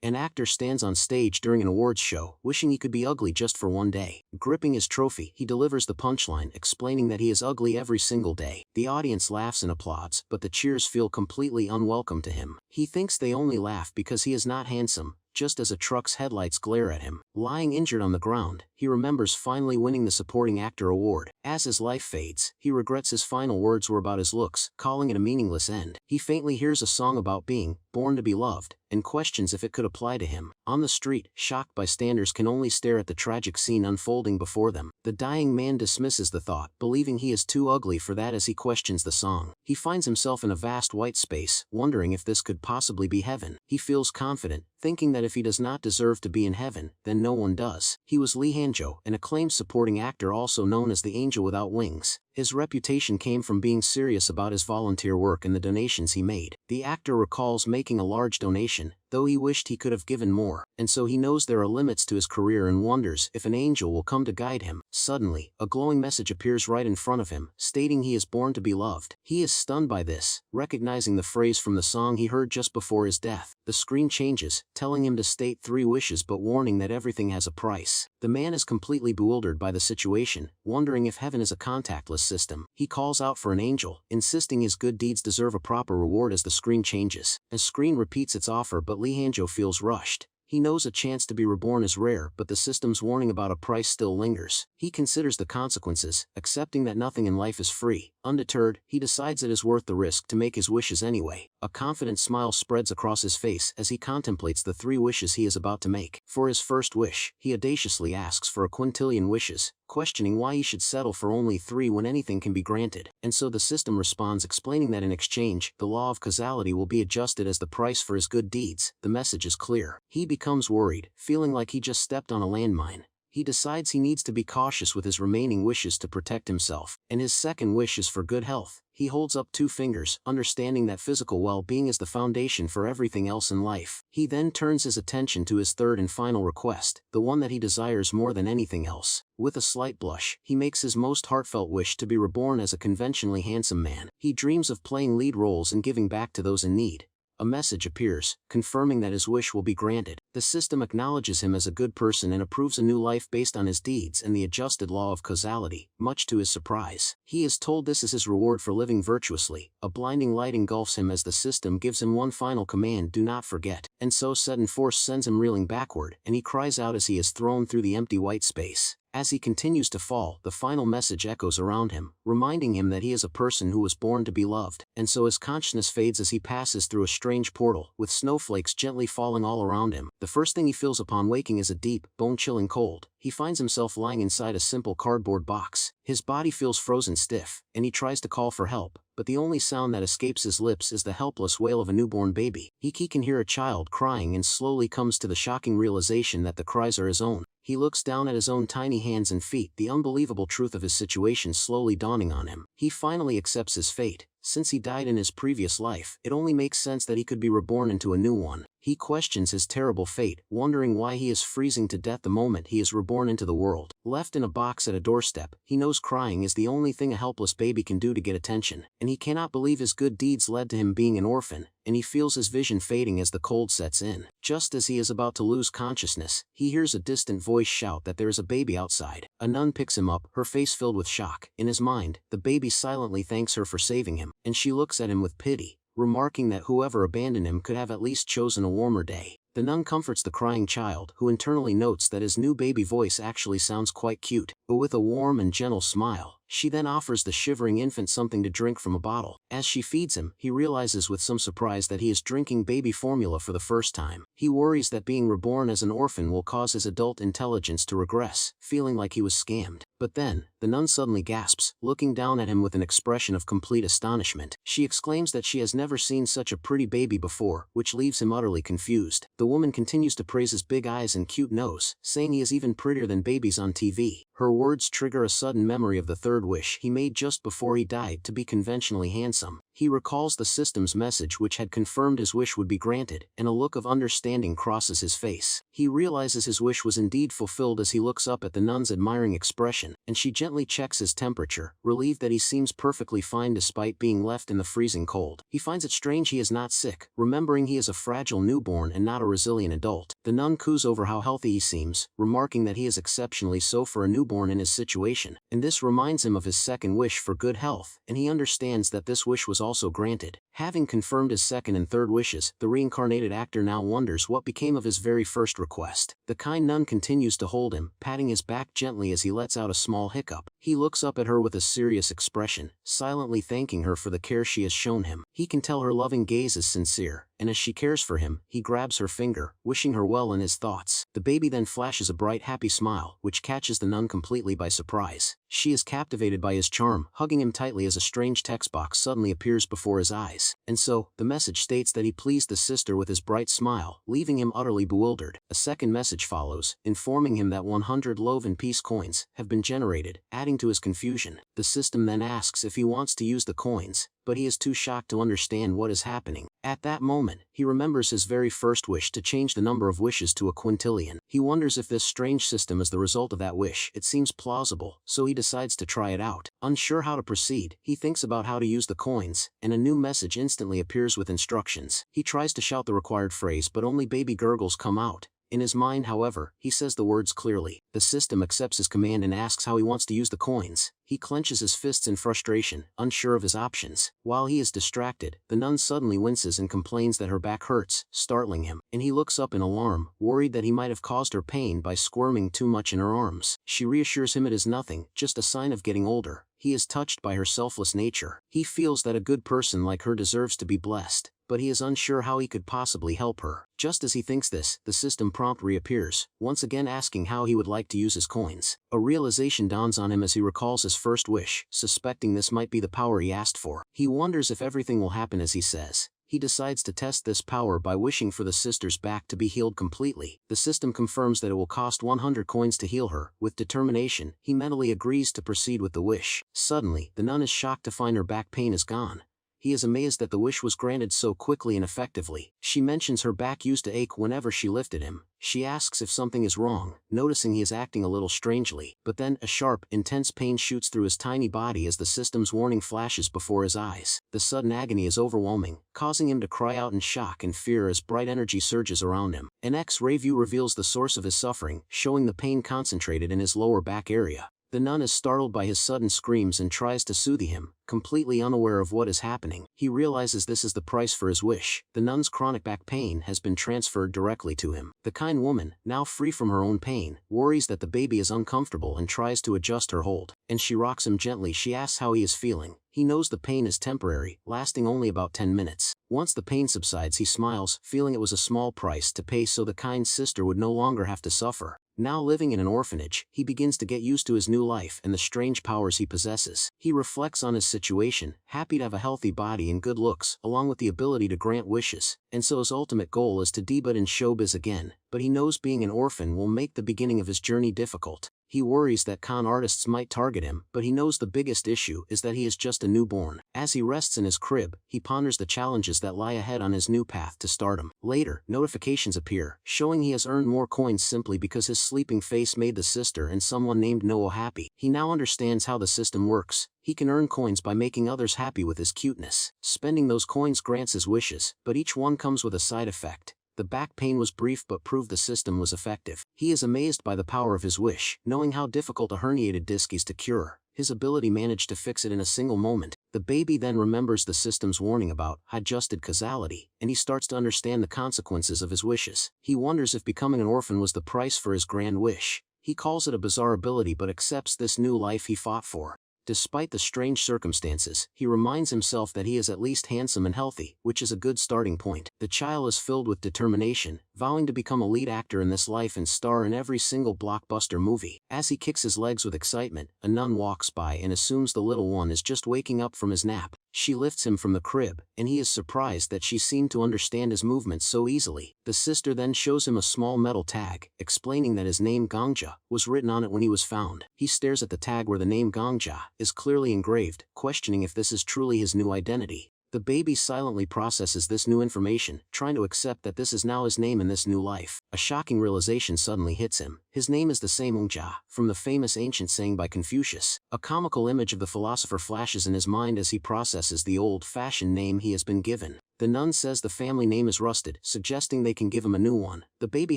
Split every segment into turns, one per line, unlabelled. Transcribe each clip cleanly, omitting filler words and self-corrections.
An actor stands on stage during an awards show, wishing he could be ugly just for one day. Gripping his trophy, he delivers the punchline, explaining that he is ugly every single day. The audience laughs and applauds, but the cheers feel completely unwelcome to him. He thinks they only laugh because he is not handsome. Just as a truck's headlights glare at him, lying injured on the ground, he remembers finally winning the supporting actor award. As his life fades, he regrets his final words were about his looks, calling it a meaningless end. He faintly hears a song about being born to be loved, and questions if it could apply to him. On the street, shocked bystanders can only stare at the tragic scene unfolding before them. The dying man dismisses the thought, believing he is too ugly for that as he questions the song. He finds himself in a vast white space, wondering if this could possibly be heaven. He feels confident, thinking that if he does not deserve to be in heaven, then no one does. He was Lee Hanjo, an acclaimed supporting actor also known as the Angel Without Wings. His reputation came from being serious about his volunteer work and the donations he made. The actor recalls making a large donation, though he wished he could have given more, and so he knows there are limits to his career and wonders if an angel will come to guide him. Suddenly, a glowing message appears right in front of him, stating he is born to be loved. He is stunned by this, recognizing the phrase from the song he heard just before his death. The screen changes, telling him to state 3 wishes but warning that everything has a price. The man is completely bewildered by the situation, wondering if heaven is a contactless system. He calls out for an angel, insisting his good deeds deserve a proper reward as the screen changes. The screen repeats its offer but Lee Hanjo feels rushed. He knows a chance to be reborn is rare but the system's warning about a price still lingers. He considers the consequences, accepting that nothing in life is free. Undeterred, he decides it is worth the risk to make his wishes anyway. A confident smile spreads across his face as he contemplates the 3 wishes he is about to make. For his first wish, he audaciously asks for a quintillion wishes, questioning why he should settle for only 3 when anything can be granted. And so the system responds, explaining that in exchange, the law of causality will be adjusted as the price for his good deeds. The message is clear. He becomes worried, feeling like he just stepped on a landmine. He decides he needs to be cautious with his remaining wishes to protect himself, and his second wish is for good health. He holds up 2 fingers, understanding that physical well-being is the foundation for everything else in life. He then turns his attention to his third and final request, the one that he desires more than anything else. With a slight blush, he makes his most heartfelt wish to be reborn as a conventionally handsome man. He dreams of playing lead roles and giving back to those in need. A message appears, confirming that his wish will be granted. The system acknowledges him as a good person and approves a new life based on his deeds and the adjusted law of causality, much to his surprise. He is told this is his reward for living virtuously. A blinding light engulfs him as the system gives him one final command: do not forget. And so sudden force sends him reeling backward, and he cries out as he is thrown through the empty white space. As he continues to fall, the final message echoes around him, reminding him that he is a person who was born to be loved. And so his consciousness fades as he passes through a strange portal, with snowflakes gently falling all around him. The first thing he feels upon waking is a deep, bone-chilling cold. He finds himself lying inside a simple cardboard box. His body feels frozen stiff, and he tries to call for help, but the only sound that escapes his lips is the helpless wail of a newborn baby. He can hear a child crying and slowly comes to the shocking realization that the cries are his own. He looks down at his own tiny hands and feet, the unbelievable truth of his situation slowly dawning on him. He finally accepts his fate. Since he died in his previous life, it only makes sense that he could be reborn into a new one. He questions his terrible fate, wondering why he is freezing to death the moment he is reborn into the world. Left in a box at a doorstep, he knows crying is the only thing a helpless baby can do to get attention, and he cannot believe his good deeds led to him being an orphan, and he feels his vision fading as the cold sets in. Just as he is about to lose consciousness, he hears a distant voice shout that there is a baby outside. A nun picks him up, her face filled with shock. In his mind, the baby silently thanks her for saving him, and she looks at him with pity, remarking that whoever abandoned him could have at least chosen a warmer day. The nun comforts the crying child, who internally notes that his new baby voice actually sounds quite cute. But with a warm and gentle smile, she then offers the shivering infant something to drink from a bottle. As she feeds him, he realizes with some surprise that he is drinking baby formula for the first time. He worries that being reborn as an orphan will cause his adult intelligence to regress, feeling like he was scammed. But then, the nun suddenly gasps, looking down at him with an expression of complete astonishment. She exclaims that she has never seen such a pretty baby before, which leaves him utterly confused. The woman continues to praise his big eyes and cute nose, saying he is even prettier than babies on TV. Her words trigger a sudden memory of the third wish he made just before he died: to be conventionally handsome. He recalls the system's message which had confirmed his wish would be granted, and a look of understanding crosses his face. He realizes his wish was indeed fulfilled as he looks up at the nun's admiring expression, and she gently checks his temperature, relieved that he seems perfectly fine despite being left in the freezing cold. He finds it strange he is not sick, remembering he is a fragile newborn and not a resilient adult. The nun coos over how healthy he seems, remarking that he is exceptionally so for a newborn in his situation, and this reminds him of his second wish for good health, and he understands that this wish was also granted. Having confirmed his second and third wishes, the reincarnated actor now wonders what became of his very first request. The kind nun continues to hold him, patting his back gently as he lets out a small hiccup. He looks up at her with a serious expression, silently thanking her for the care she has shown him. He can tell her loving gaze is sincere, and as she cares for him, he grabs her finger, wishing her well in his thoughts. The baby then flashes a bright happy smile, which catches the nun completely by surprise. She is captivated by his charm, hugging him tightly as a strange text box suddenly appears before his eyes. And so, the message states that he pleased the sister with his bright smile, leaving him utterly bewildered. A second message follows, informing him that 100 love and peace coins have been generated, adding to his confusion. The system then asks if he wants to use the coins, but he is too shocked to understand what is happening. At that moment, he remembers his very first wish to change the number of wishes to a quintillion. He wonders if this strange system is the result of that wish. It seems plausible, so he decides to try it out. Unsure how to proceed, he thinks about how to use the coins, and a new message instantly appears with instructions. He tries to shout the required phrase but only baby gurgles come out. In his mind, however, he says the words clearly. The system accepts his command and asks how he wants to use the coins. He clenches his fists in frustration, unsure of his options. While he is distracted, the nun suddenly winces and complains that her back hurts, startling him, and he looks up in alarm, worried that he might have caused her pain by squirming too much in her arms. She reassures him it is nothing, just a sign of getting older. He is touched by her selfless nature. He feels that a good person like her deserves to be blessed, but he is unsure how he could possibly help her. Just as he thinks this, the system prompt reappears, once again asking how he would like to use his coins. A realization dawns on him as he recalls his first wish, suspecting this might be the power he asked for. He wonders if everything will happen as he says. He decides to test this power by wishing for the sister's back to be healed completely. The system confirms that it will cost 100 coins to heal her. With determination, he mentally agrees to proceed with the wish. Suddenly, the nun is shocked to find her back pain is gone. He is amazed that the wish was granted so quickly and effectively. She mentions her back used to ache whenever she lifted him. She asks if something is wrong, noticing he is acting a little strangely. But then, a sharp, intense pain shoots through his tiny body as the system's warning flashes before his eyes. The sudden agony is overwhelming, causing him to cry out in shock and fear as bright energy surges around him. An X-ray view reveals the source of his suffering, showing the pain concentrated in his lower back area. The nun is startled by his sudden screams and tries to soothe him, completely unaware of what is happening. He realizes this is the price for his wish. The nun's chronic back pain has been transferred directly to him. The kind woman, now free from her own pain, worries that the baby is uncomfortable and tries to adjust her hold. And she rocks him gently. She asks how he is feeling. He knows the pain is temporary, lasting only about 10 minutes. Once the pain subsides, he smiles, feeling it was a small price to pay so the kind sister would no longer have to suffer. Now living in an orphanage, he begins to get used to his new life and the strange powers he possesses. He reflects on his situation, happy to have a healthy body and good looks, along with the ability to grant wishes. And so his ultimate goal is to debut in showbiz again, but he knows being an orphan will make the beginning of his journey difficult. He worries that con artists might target him, but he knows the biggest issue is that he is just a newborn. As he rests in his crib, he ponders the challenges that lie ahead on his new path to stardom. Later, notifications appear, showing he has earned more coins simply because his sleeping face made the sister and someone named Noah happy. He now understands how the system works. He can earn coins by making others happy with his cuteness. Spending those coins grants his wishes, but each one comes with a side effect. The back pain was brief but proved the system was effective. He is amazed by the power of his wish, knowing how difficult a herniated disc is to cure. His ability managed to fix it in a single moment. The baby then remembers the system's warning about adjusted causality, and he starts to understand the consequences of his wishes. He wonders if becoming an orphan was the price for his grand wish. He calls it a bizarre ability but accepts this new life he fought for. Despite the strange circumstances, he reminds himself that he is at least handsome and healthy, which is a good starting point. The child is filled with determination, vowing to become a lead actor in this life and star in every single blockbuster movie. As he kicks his legs with excitement, a nun walks by and assumes the little one is just waking up from his nap. She lifts him from the crib, and he is surprised that she seemed to understand his movements so easily. The sister then shows him a small metal tag, explaining that his name Gangja was written on it when he was found. He stares at the tag where the name Gangja is clearly engraved, questioning if this is truly his new identity. The baby silently processes this new information, trying to accept that this is now his name in this new life. A shocking realization suddenly hits him. His name is the same Ongja, from the famous ancient saying by Confucius. A comical image of the philosopher flashes in his mind as he processes the old-fashioned name he has been given. The nun says the family name is rusted, suggesting they can give him a new one. The baby,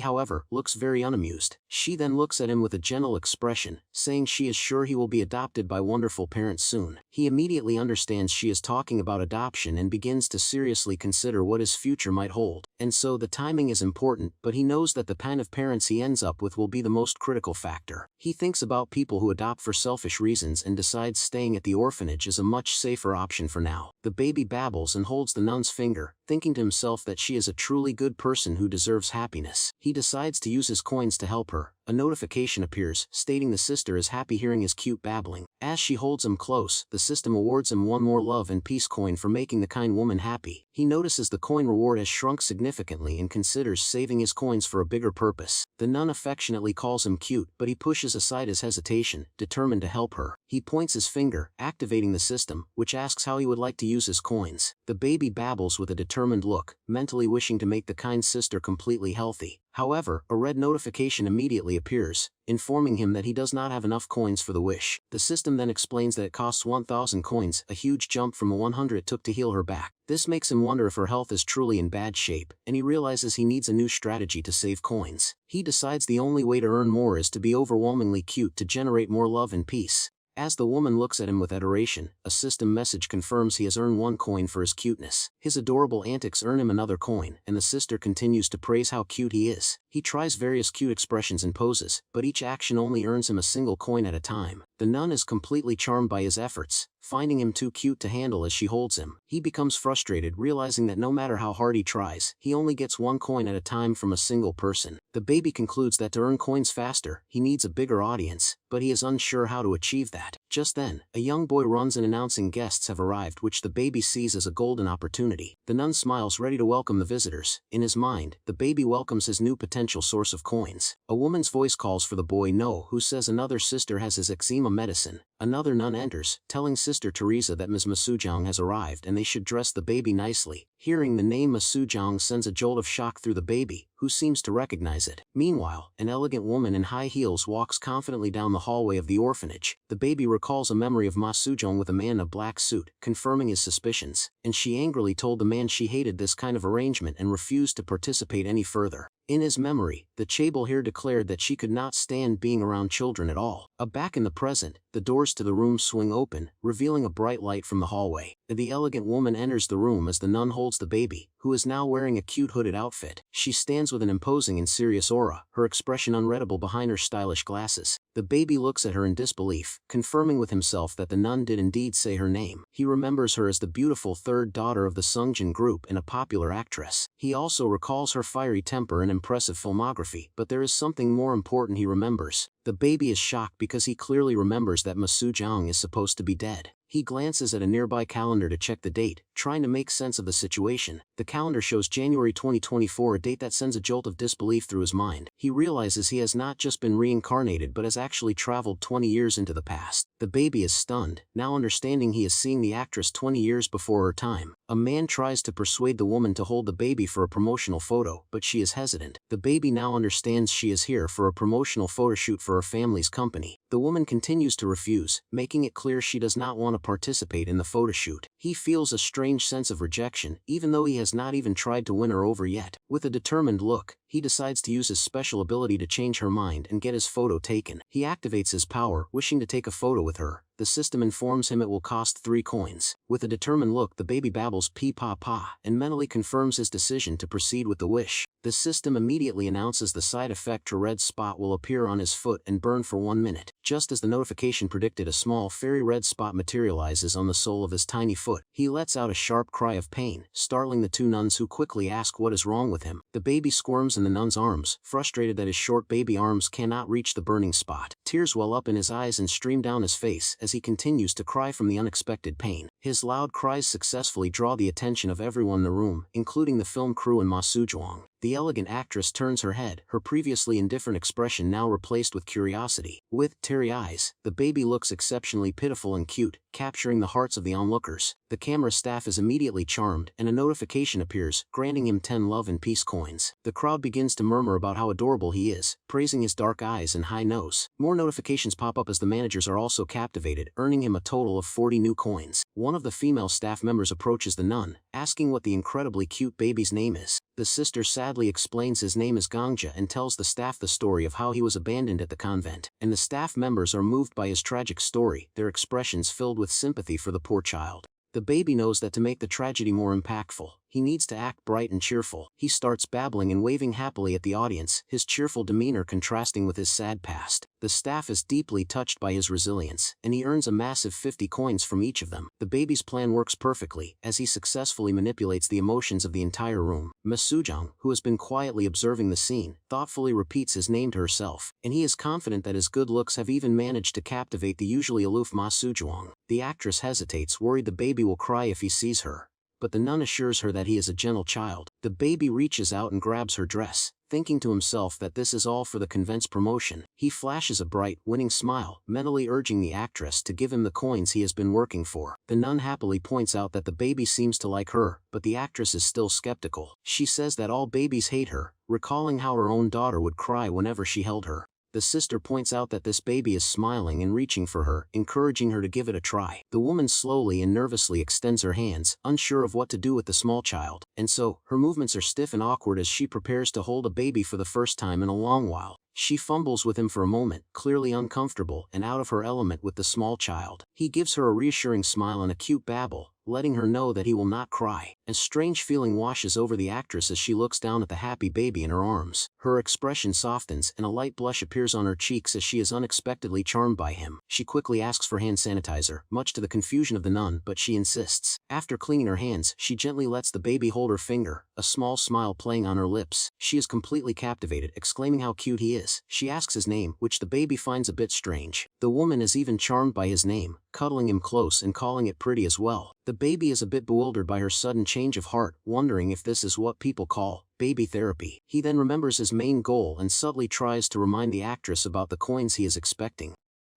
however, looks very unamused. She then looks at him with a gentle expression, saying she is sure he will be adopted by wonderful parents soon. He immediately understands she is talking about adoption and begins to seriously consider what his future might hold. And so the timing is important, but he knows that the kind of parents he ends up with will be the most critical factor. He thinks about people who adopt for selfish reasons and decides staying at the orphanage is a much safer option for now. The baby babbles and holds the nun's finger, thinking to himself that she is a truly good person who deserves happiness. He decides to use his coins to help her. A notification appears, stating the sister is happy hearing his cute babbling. As she holds him close, the system awards him one more love and peace coin for making the kind woman happy. He notices the coin reward has shrunk significantly and considers saving his coins for a bigger purpose. The nun affectionately calls him cute, but he pushes aside his hesitation, determined to help her. He points his finger, activating the system, which asks how he would like to use his coins. The baby babbles with a determined look, mentally wishing to make the kind sister completely healthy. However, a red notification immediately appears, informing him that he does not have enough coins for the wish. The system then explains that it costs 1,000 coins, a huge jump from the 100 it took to heal her back. This makes him wonder if her health is truly in bad shape, and he realizes he needs a new strategy to save coins. He decides the only way to earn more is to be overwhelmingly cute to generate more love and peace. As the woman looks at him with adoration, a system message confirms he has earned 1 coin for his cuteness. His adorable antics earn him another coin, and the sister continues to praise how cute he is. He tries various cute expressions and poses, but each action only earns him a single coin at a time. The nun is completely charmed by his efforts, finding him too cute to handle as she holds him. He becomes frustrated, realizing that no matter how hard he tries, he only gets 1 coin at a time from a single person. The baby concludes that to earn coins faster, he needs a bigger audience, but he is unsure how to achieve that. Just then, a young boy runs in announcing guests have arrived, which the baby sees as a golden opportunity. The nun smiles, ready to welcome the visitors. In his mind, the baby welcomes his new potential source of coins. A woman's voice calls for the boy No, who says another sister has his eczema medicine. Another nun enters, telling Sister Teresa that Ms. Masujang has arrived and they should dress the baby nicely. Hearing the name Masujang sends a jolt of shock through the baby, who seems to recognize it. Meanwhile, an elegant woman in high heels walks confidently down the hallway of the orphanage. The baby recalls a memory of Masujang with a man in a black suit, confirming his suspicions, and she angrily told the man she hated this kind of arrangement and refused to participate any further. In his memory, the chaebol here declared that she could not stand being around children at all. Back in the present, the doors to the room swing open, revealing a bright light from the hallway. The elegant woman enters the room as the nun holds the baby, who is now wearing a cute hooded outfit. She stands with an imposing and serious aura, her expression unreadable behind her stylish glasses. The baby looks at her in disbelief, confirming with himself that the nun did indeed say her name. He remembers her as the beautiful third daughter of the Sungjin group and a popular actress. He also recalls her fiery temper and impressive filmography, but there is something more important he remembers. The baby is shocked because he clearly remembers that Masujang is supposed to be dead. He glances at a nearby calendar to check the date, trying to make sense of the situation. The calendar shows January 2024, a date that sends a jolt of disbelief through his mind. He realizes he has not just been reincarnated but has actually traveled 20 years into the past. The baby is stunned, now understanding he is seeing the actress 20 years before her time. A man tries to persuade the woman to hold the baby for a promotional photo, but she is hesitant. The baby now understands she is here for a promotional photo shoot for her family's company. The woman continues to refuse, making it clear she does not want to participate in the photo shoot. He feels a strange sense of rejection, even though he has not even tried to win her over yet. With a determined look, he decides to use his special ability to change her mind and get his photo taken. He activates his power, wishing to take a photo with her. The system informs him it will cost 3 coins. With a determined look, the baby babbles pee-pa-pa and mentally confirms his decision to proceed with the wish. The system immediately announces the side effect: a red spot will appear on his foot and burn for 1 minute. Just as the notification predicted, a small fairy red spot materializes on the sole of his tiny foot. He lets out a sharp cry of pain, startling the 2 nuns, who quickly ask what is wrong with him. The baby squirms in the nun's arms, frustrated that his short baby arms cannot reach the burning spot. Tears well up in his eyes and stream down his face as he continues to cry from the unexpected pain. His loud cries successfully draw the attention of everyone in the room, including the film crew and Masujang. The elegant actress turns her head, her previously indifferent expression now replaced with curiosity. With teary eyes, the baby looks exceptionally pitiful and cute, capturing the hearts of the onlookers. The camera staff is immediately charmed, and a notification appears, granting him 10 love and peace coins. The crowd begins to murmur about how adorable he is, praising his dark eyes and high nose. More notifications pop up as the managers are also captivated, earning him a total of 40 new coins. One of the female staff members approaches the nun, asking what the incredibly cute baby's name is. The sister sadly explains his name is Gangja and tells the staff the story of how he was abandoned at the convent, and the staff members are moved by his tragic story, their expressions filled with sympathy for the poor child. The baby knows that to make the tragedy more impactful, he needs to act bright and cheerful. He starts babbling and waving happily at the audience, his cheerful demeanor contrasting with his sad past. The staff is deeply touched by his resilience, and he earns a massive 50 coins from each of them. The baby's plan works perfectly, as he successfully manipulates the emotions of the entire room. Masujang, who has been quietly observing the scene, thoughtfully repeats his name to herself, and he is confident that his good looks have even managed to captivate the usually aloof Ma Sujuang. The actress hesitates, worried the baby will cry if he sees her, but the nun assures her that he is a gentle child. The baby reaches out and grabs her dress, thinking to himself that this is all for the convent's promotion. He flashes a bright, winning smile, mentally urging the actress to give him the coins he has been working for. The nun happily points out that the baby seems to like her, but the actress is still skeptical. She says that all babies hate her, recalling how her own daughter would cry whenever she held her. The sister points out that this baby is smiling and reaching for her, encouraging her to give it a try. The woman slowly and nervously extends her hands, unsure of what to do with the small child, and so, her movements are stiff and awkward as she prepares to hold a baby for the first time in a long while. She fumbles with him for a moment, clearly uncomfortable and out of her element with the small child. He gives her a reassuring smile and a cute babble, letting her know that he will not cry. A strange feeling washes over the actress as she looks down at the happy baby in her arms. Her expression softens and a light blush appears on her cheeks as she is unexpectedly charmed by him. She quickly asks for hand sanitizer, much to the confusion of the nun, but she insists. After cleaning her hands, she gently lets the baby hold her finger, a small smile playing on her lips. She is completely captivated, exclaiming how cute he is. She asks his name, which the baby finds a bit strange. The woman is even charmed by his name, cuddling him close and calling it pretty as well. The baby is a bit bewildered by her sudden change of heart, wondering if this is what people call baby therapy. He then remembers his main goal and subtly tries to remind the actress about the coins he is expecting.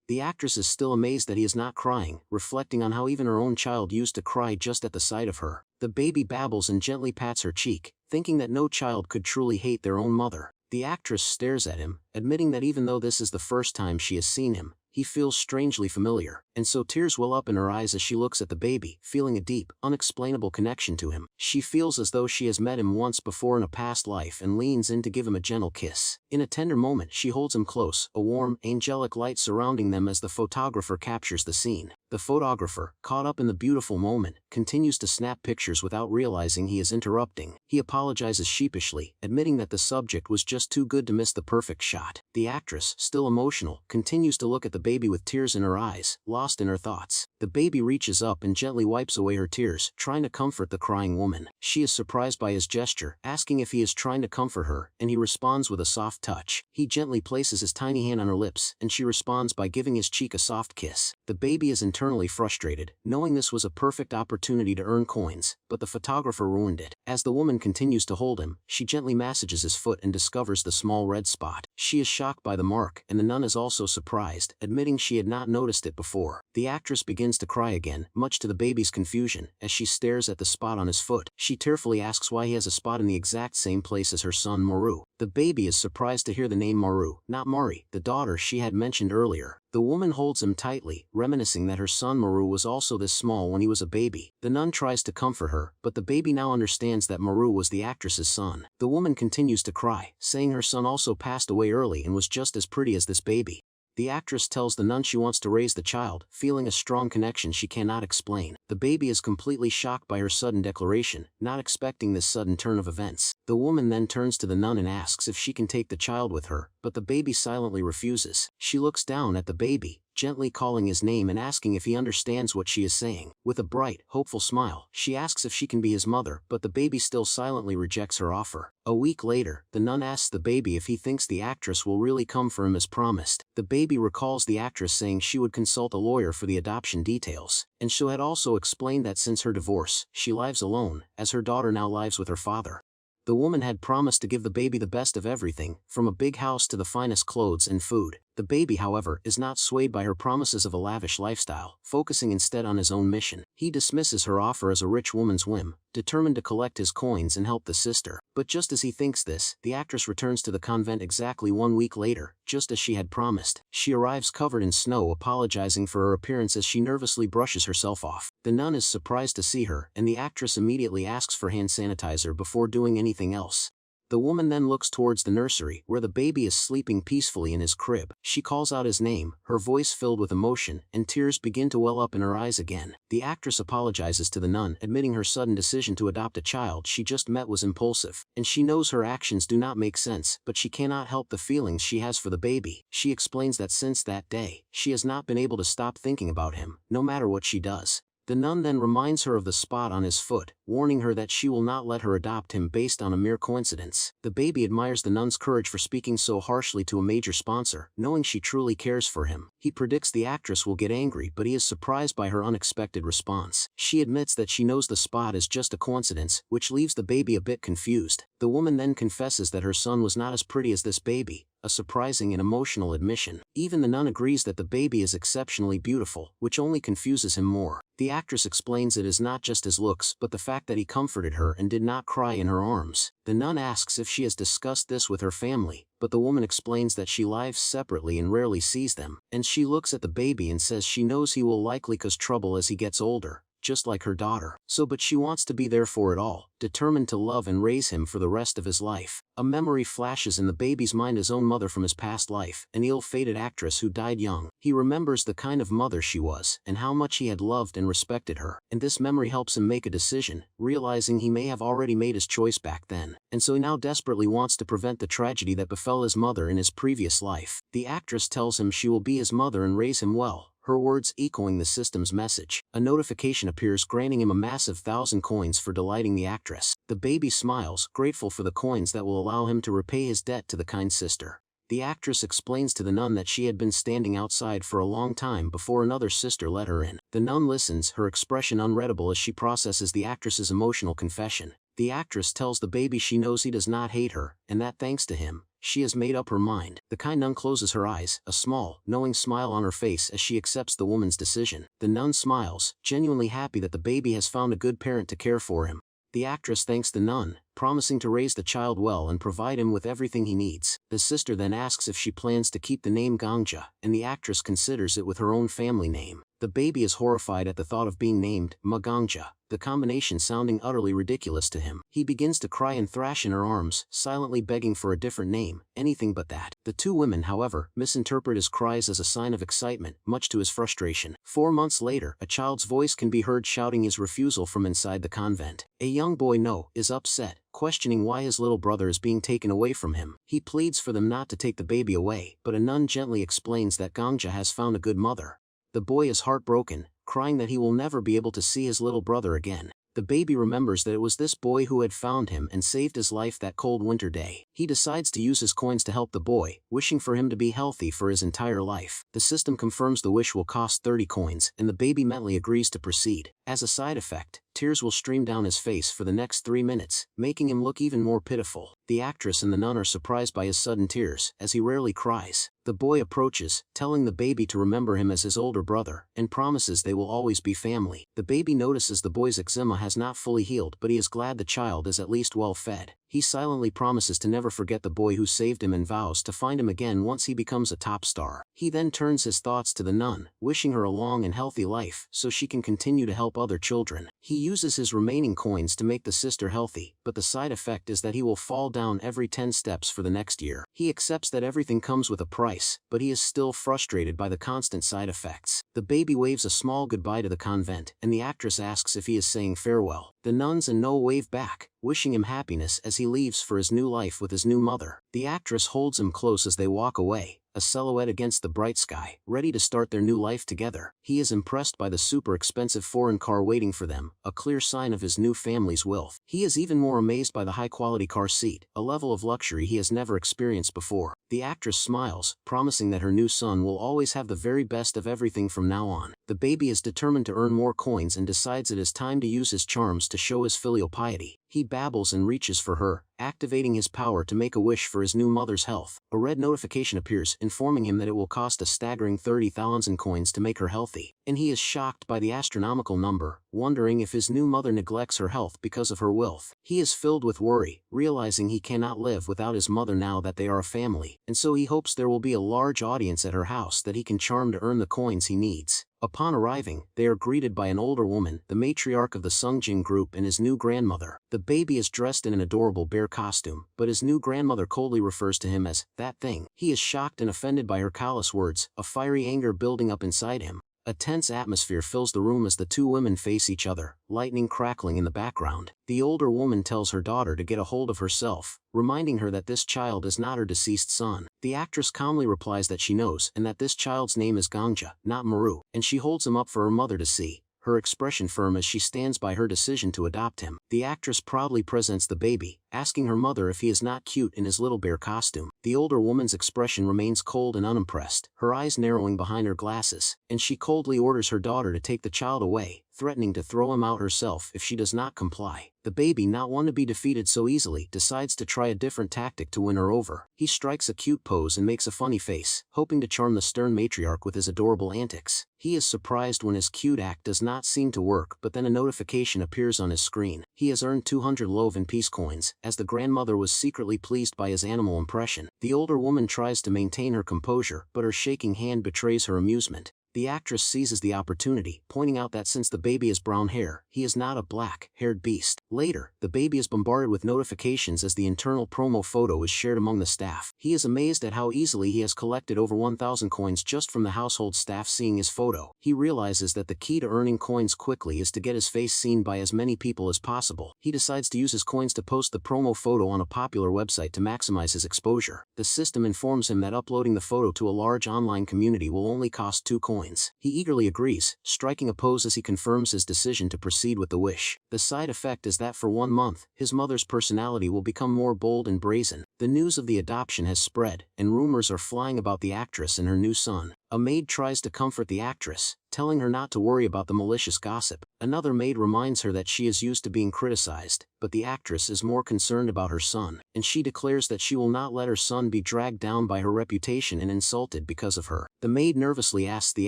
The actress is still amazed that he is not crying, reflecting on how even her own child used to cry just at the sight of her. The baby babbles and gently pats her cheek, thinking that no child could truly hate their own mother. The actress stares at him, admitting that even though this is the first time she has seen him, he feels strangely familiar, and so tears well up in her eyes as she looks at the baby, feeling a deep, unexplainable connection to him. She feels as though she has met him once before in a past life and leans in to give him a gentle kiss. In a tender moment she holds him close, a warm, angelic light surrounding them as the photographer captures the scene. The photographer, caught up in the beautiful moment, continues to snap pictures without realizing he is interrupting. He apologizes sheepishly, admitting that the subject was just too good to miss the perfect shot. The actress, still emotional, continues to look at the baby with tears in her eyes, lost in her thoughts. The baby reaches up and gently wipes away her tears, trying to comfort the crying woman. She is surprised by his gesture, asking if he is trying to comfort her, and he responds with a soft touch. He gently places his tiny hand on her lips, and she responds by giving his cheek a soft kiss. The baby is internally frustrated, knowing this was a perfect opportunity to earn coins, but the photographer ruined it. As the woman continues to hold him, she gently massages his foot and discovers the small red spot. She is shocked by the mark, and the nun is also surprised, admitting she had not noticed it before. The actress begins to cry again, much to the baby's confusion, as she stares at the spot on his foot. She tearfully asks why he has a spot in the exact same place as her son Maru. The baby is surprised to hear the name Maru, not Mari, the daughter she had mentioned earlier. The woman holds him tightly, reminiscing that her son Maru was also this small when he was a baby. The nun tries to comfort her, but the baby now understands that Maru was the actress's son. The woman continues to cry, saying her son also passed away early and was just as pretty as this baby. The actress tells the nun she wants to raise the child, feeling a strong connection she cannot explain. The baby is completely shocked by her sudden declaration, not expecting this sudden turn of events. The woman then turns to the nun and asks if she can take the child with her, but the baby silently refuses. She looks down at the baby, gently calling his name and asking if he understands what she is saying. With a bright, hopeful smile, she asks if she can be his mother, but the baby still silently rejects her offer. A week later, the nun asks the baby if he thinks the actress will really come for him as promised. The baby recalls the actress saying she would consult a lawyer for the adoption details, and she had also explained that since her divorce, she lives alone, as her daughter now lives with her father. The woman had promised to give the baby the best of everything, from a big house to the finest clothes and food. The baby, however, is not swayed by her promises of a lavish lifestyle, focusing instead on his own mission. He dismisses her offer as a rich woman's whim, determined to collect his coins and help the sister. But just as he thinks this, the actress returns to the convent exactly 1 week later, just as she had promised. She arrives covered in snow, apologizing for her appearance as she nervously brushes herself off. The nun is surprised to see her, and the actress immediately asks for hand sanitizer before doing anything else. The woman then looks towards the nursery, where the baby is sleeping peacefully in his crib. She calls out his name, her voice filled with emotion, and tears begin to well up in her eyes again. The actress apologizes to the nun, admitting her sudden decision to adopt a child she just met was impulsive, and she knows her actions do not make sense, but she cannot help the feelings she has for the baby. She explains that since that day, she has not been able to stop thinking about him, no matter what she does. The nun then reminds her of the spot on his foot, warning her that she will not let her adopt him based on a mere coincidence. The baby admires the nun's courage for speaking so harshly to a major sponsor, knowing she truly cares for him. He predicts the actress will get angry, but he is surprised by her unexpected response. She admits that she knows the spot is just a coincidence, which leaves the baby a bit confused. The woman then confesses that her son was not as pretty as this baby, a surprising and emotional admission. Even the nun agrees that the baby is exceptionally beautiful, which only confuses him more. The actress explains it is not just his looks, but the fact that he comforted her and did not cry in her arms. The nun asks if she has discussed this with her family, but the woman explains that she lives separately and rarely sees them, and she looks at the baby and says she knows he will likely cause trouble as he gets older, just like her daughter. But she wants to be there for it all, determined to love and raise him for the rest of his life. A memory flashes in the baby's mind, his own mother from his past life, an ill-fated actress who died young. He remembers the kind of mother she was, and how much he had loved and respected her, and this memory helps him make a decision, realizing he may have already made his choice back then, and so he now desperately wants to prevent the tragedy that befell his mother in his previous life. The actress tells him she will be his mother and raise him well, her words echoing the system's message. A notification appears granting him a massive 1,000 coins for delighting the actress. The baby smiles, grateful for the coins that will allow him to repay his debt to the kind sister. The actress explains to the nun that she had been standing outside for a long time before another sister let her in. The nun listens, her expression unreadable as she processes the actress's emotional confession. The actress tells the baby she knows he does not hate her, and that thanks to him, she has made up her mind. The kind nun closes her eyes, a small, knowing smile on her face as she accepts the woman's decision. The nun smiles, genuinely happy that the baby has found a good parent to care for him. The actress thanks the nun, promising to raise the child well and provide him with everything he needs. The sister then asks if she plans to keep the name Gangja, and the actress considers it with her own family name. The baby is horrified at the thought of being named Magangja, the combination sounding utterly ridiculous to him. He begins to cry and thrash in her arms, silently begging for a different name, anything but that. The two women, however, misinterpret his cries as a sign of excitement, much to his frustration. 4 months later, a child's voice can be heard shouting his refusal from inside the convent. A young boy, No, is upset, questioning why his little brother is being taken away from him. He pleads for them not to take the baby away, but a nun gently explains that Gangja has found a good mother. The boy is heartbroken, crying that he will never be able to see his little brother again. The baby remembers that it was this boy who had found him and saved his life that cold winter day. He decides to use his coins to help the boy, wishing for him to be healthy for his entire life. The system confirms the wish will cost 30 coins, and the baby mentally agrees to proceed. As a side effect, tears will stream down his face for the next 3 minutes, making him look even more pitiful. The actress and the nun are surprised by his sudden tears, as he rarely cries. The boy approaches, telling the baby to remember him as his older brother, and promises they will always be family. The baby notices the boy's eczema has not fully healed, but he is glad the child is at least well fed. He silently promises to never forget the boy who saved him and vows to find him again once he becomes a top star. He then turns his thoughts to the nun, wishing her a long and healthy life so she can continue to help other children. He uses his remaining coins to make the sister healthy, but the side effect is that he will fall down every 10 steps for the next year. He accepts that everything comes with a price, but he is still frustrated by the constant side effects. The baby waves a small goodbye to the convent, and the actress asks if he is saying farewell. The nuns and No wave back, wishing him happiness as he leaves for his new life with his new mother. The actress holds him close as they walk away, a silhouette against the bright sky, ready to start their new life together. He is impressed by the super expensive foreign car waiting for them, a clear sign of his new family's wealth. He is even more amazed by the high-quality car seat, a level of luxury he has never experienced before. The actress smiles, promising that her new son will always have the very best of everything from now on. The baby is determined to earn more coins and decides it is time to use his charms to show his filial piety. He babbles and reaches for her, activating his power to make a wish for his new mother's health. A red notification appears informing him that it will cost a staggering 30,000 coins to make her healthy, and he is shocked by the astronomical number, wondering if his new mother neglects her health because of her wealth. He is filled with worry, realizing he cannot live without his mother now that they are a family, and so he hopes there will be a large audience at her house that he can charm to earn the coins he needs. Upon arriving, they are greeted by an older woman, the matriarch of the Sungjin group, and his new grandmother. The baby is dressed in an adorable bear costume, but his new grandmother coldly refers to him as that thing. He is shocked and offended by her callous words, a fiery anger building up inside him. A tense atmosphere fills the room as the two women face each other, lightning crackling in the background. The older woman tells her daughter to get a hold of herself, reminding her that this child is not her deceased son. The actress calmly replies that she knows and that this child's name is Gangja, not Maru, and she holds him up for her mother to see, her expression firm as she stands by her decision to adopt him. The actress proudly presents the baby, asking her mother if he is not cute in his little bear costume. The older woman's expression remains cold and unimpressed, her eyes narrowing behind her glasses, and she coldly orders her daughter to take the child away, threatening to throw him out herself if she does not comply. The baby, not one to be defeated so easily, decides to try a different tactic to win her over. He strikes a cute pose and makes a funny face, hoping to charm the stern matriarch with his adorable antics. He is surprised when his cute act does not seem to work, but then a notification appears on his screen. He has earned 200 love and peace coins, as the grandmother was secretly pleased by his animal impression. The older woman tries to maintain her composure, but her shaking hand betrays her amusement. The actress seizes the opportunity, pointing out that since the baby has brown hair, he is not a black-haired beast. Later, the baby is bombarded with notifications as the internal promo photo is shared among the staff. He is amazed at how easily he has collected over 1,000 coins just from the household staff seeing his photo. He realizes that the key to earning coins quickly is to get his face seen by as many people as possible. He decides to use his coins to post the promo photo on a popular website to maximize his exposure. The system informs him that uploading the photo to a large online community will only cost 2 coins. He eagerly agrees, striking a pose as he confirms his decision to proceed with the wish. The side effect is that for 1 month, his mother's personality will become more bold and brazen. The news of the adoption has spread, and rumors are flying about the actress and her new son. A maid tries to comfort the actress, telling her not to worry about the malicious gossip. Another maid reminds her that she is used to being criticized, but the actress is more concerned about her son, and she declares that she will not let her son be dragged down by her reputation and insulted because of her. The maid nervously asks the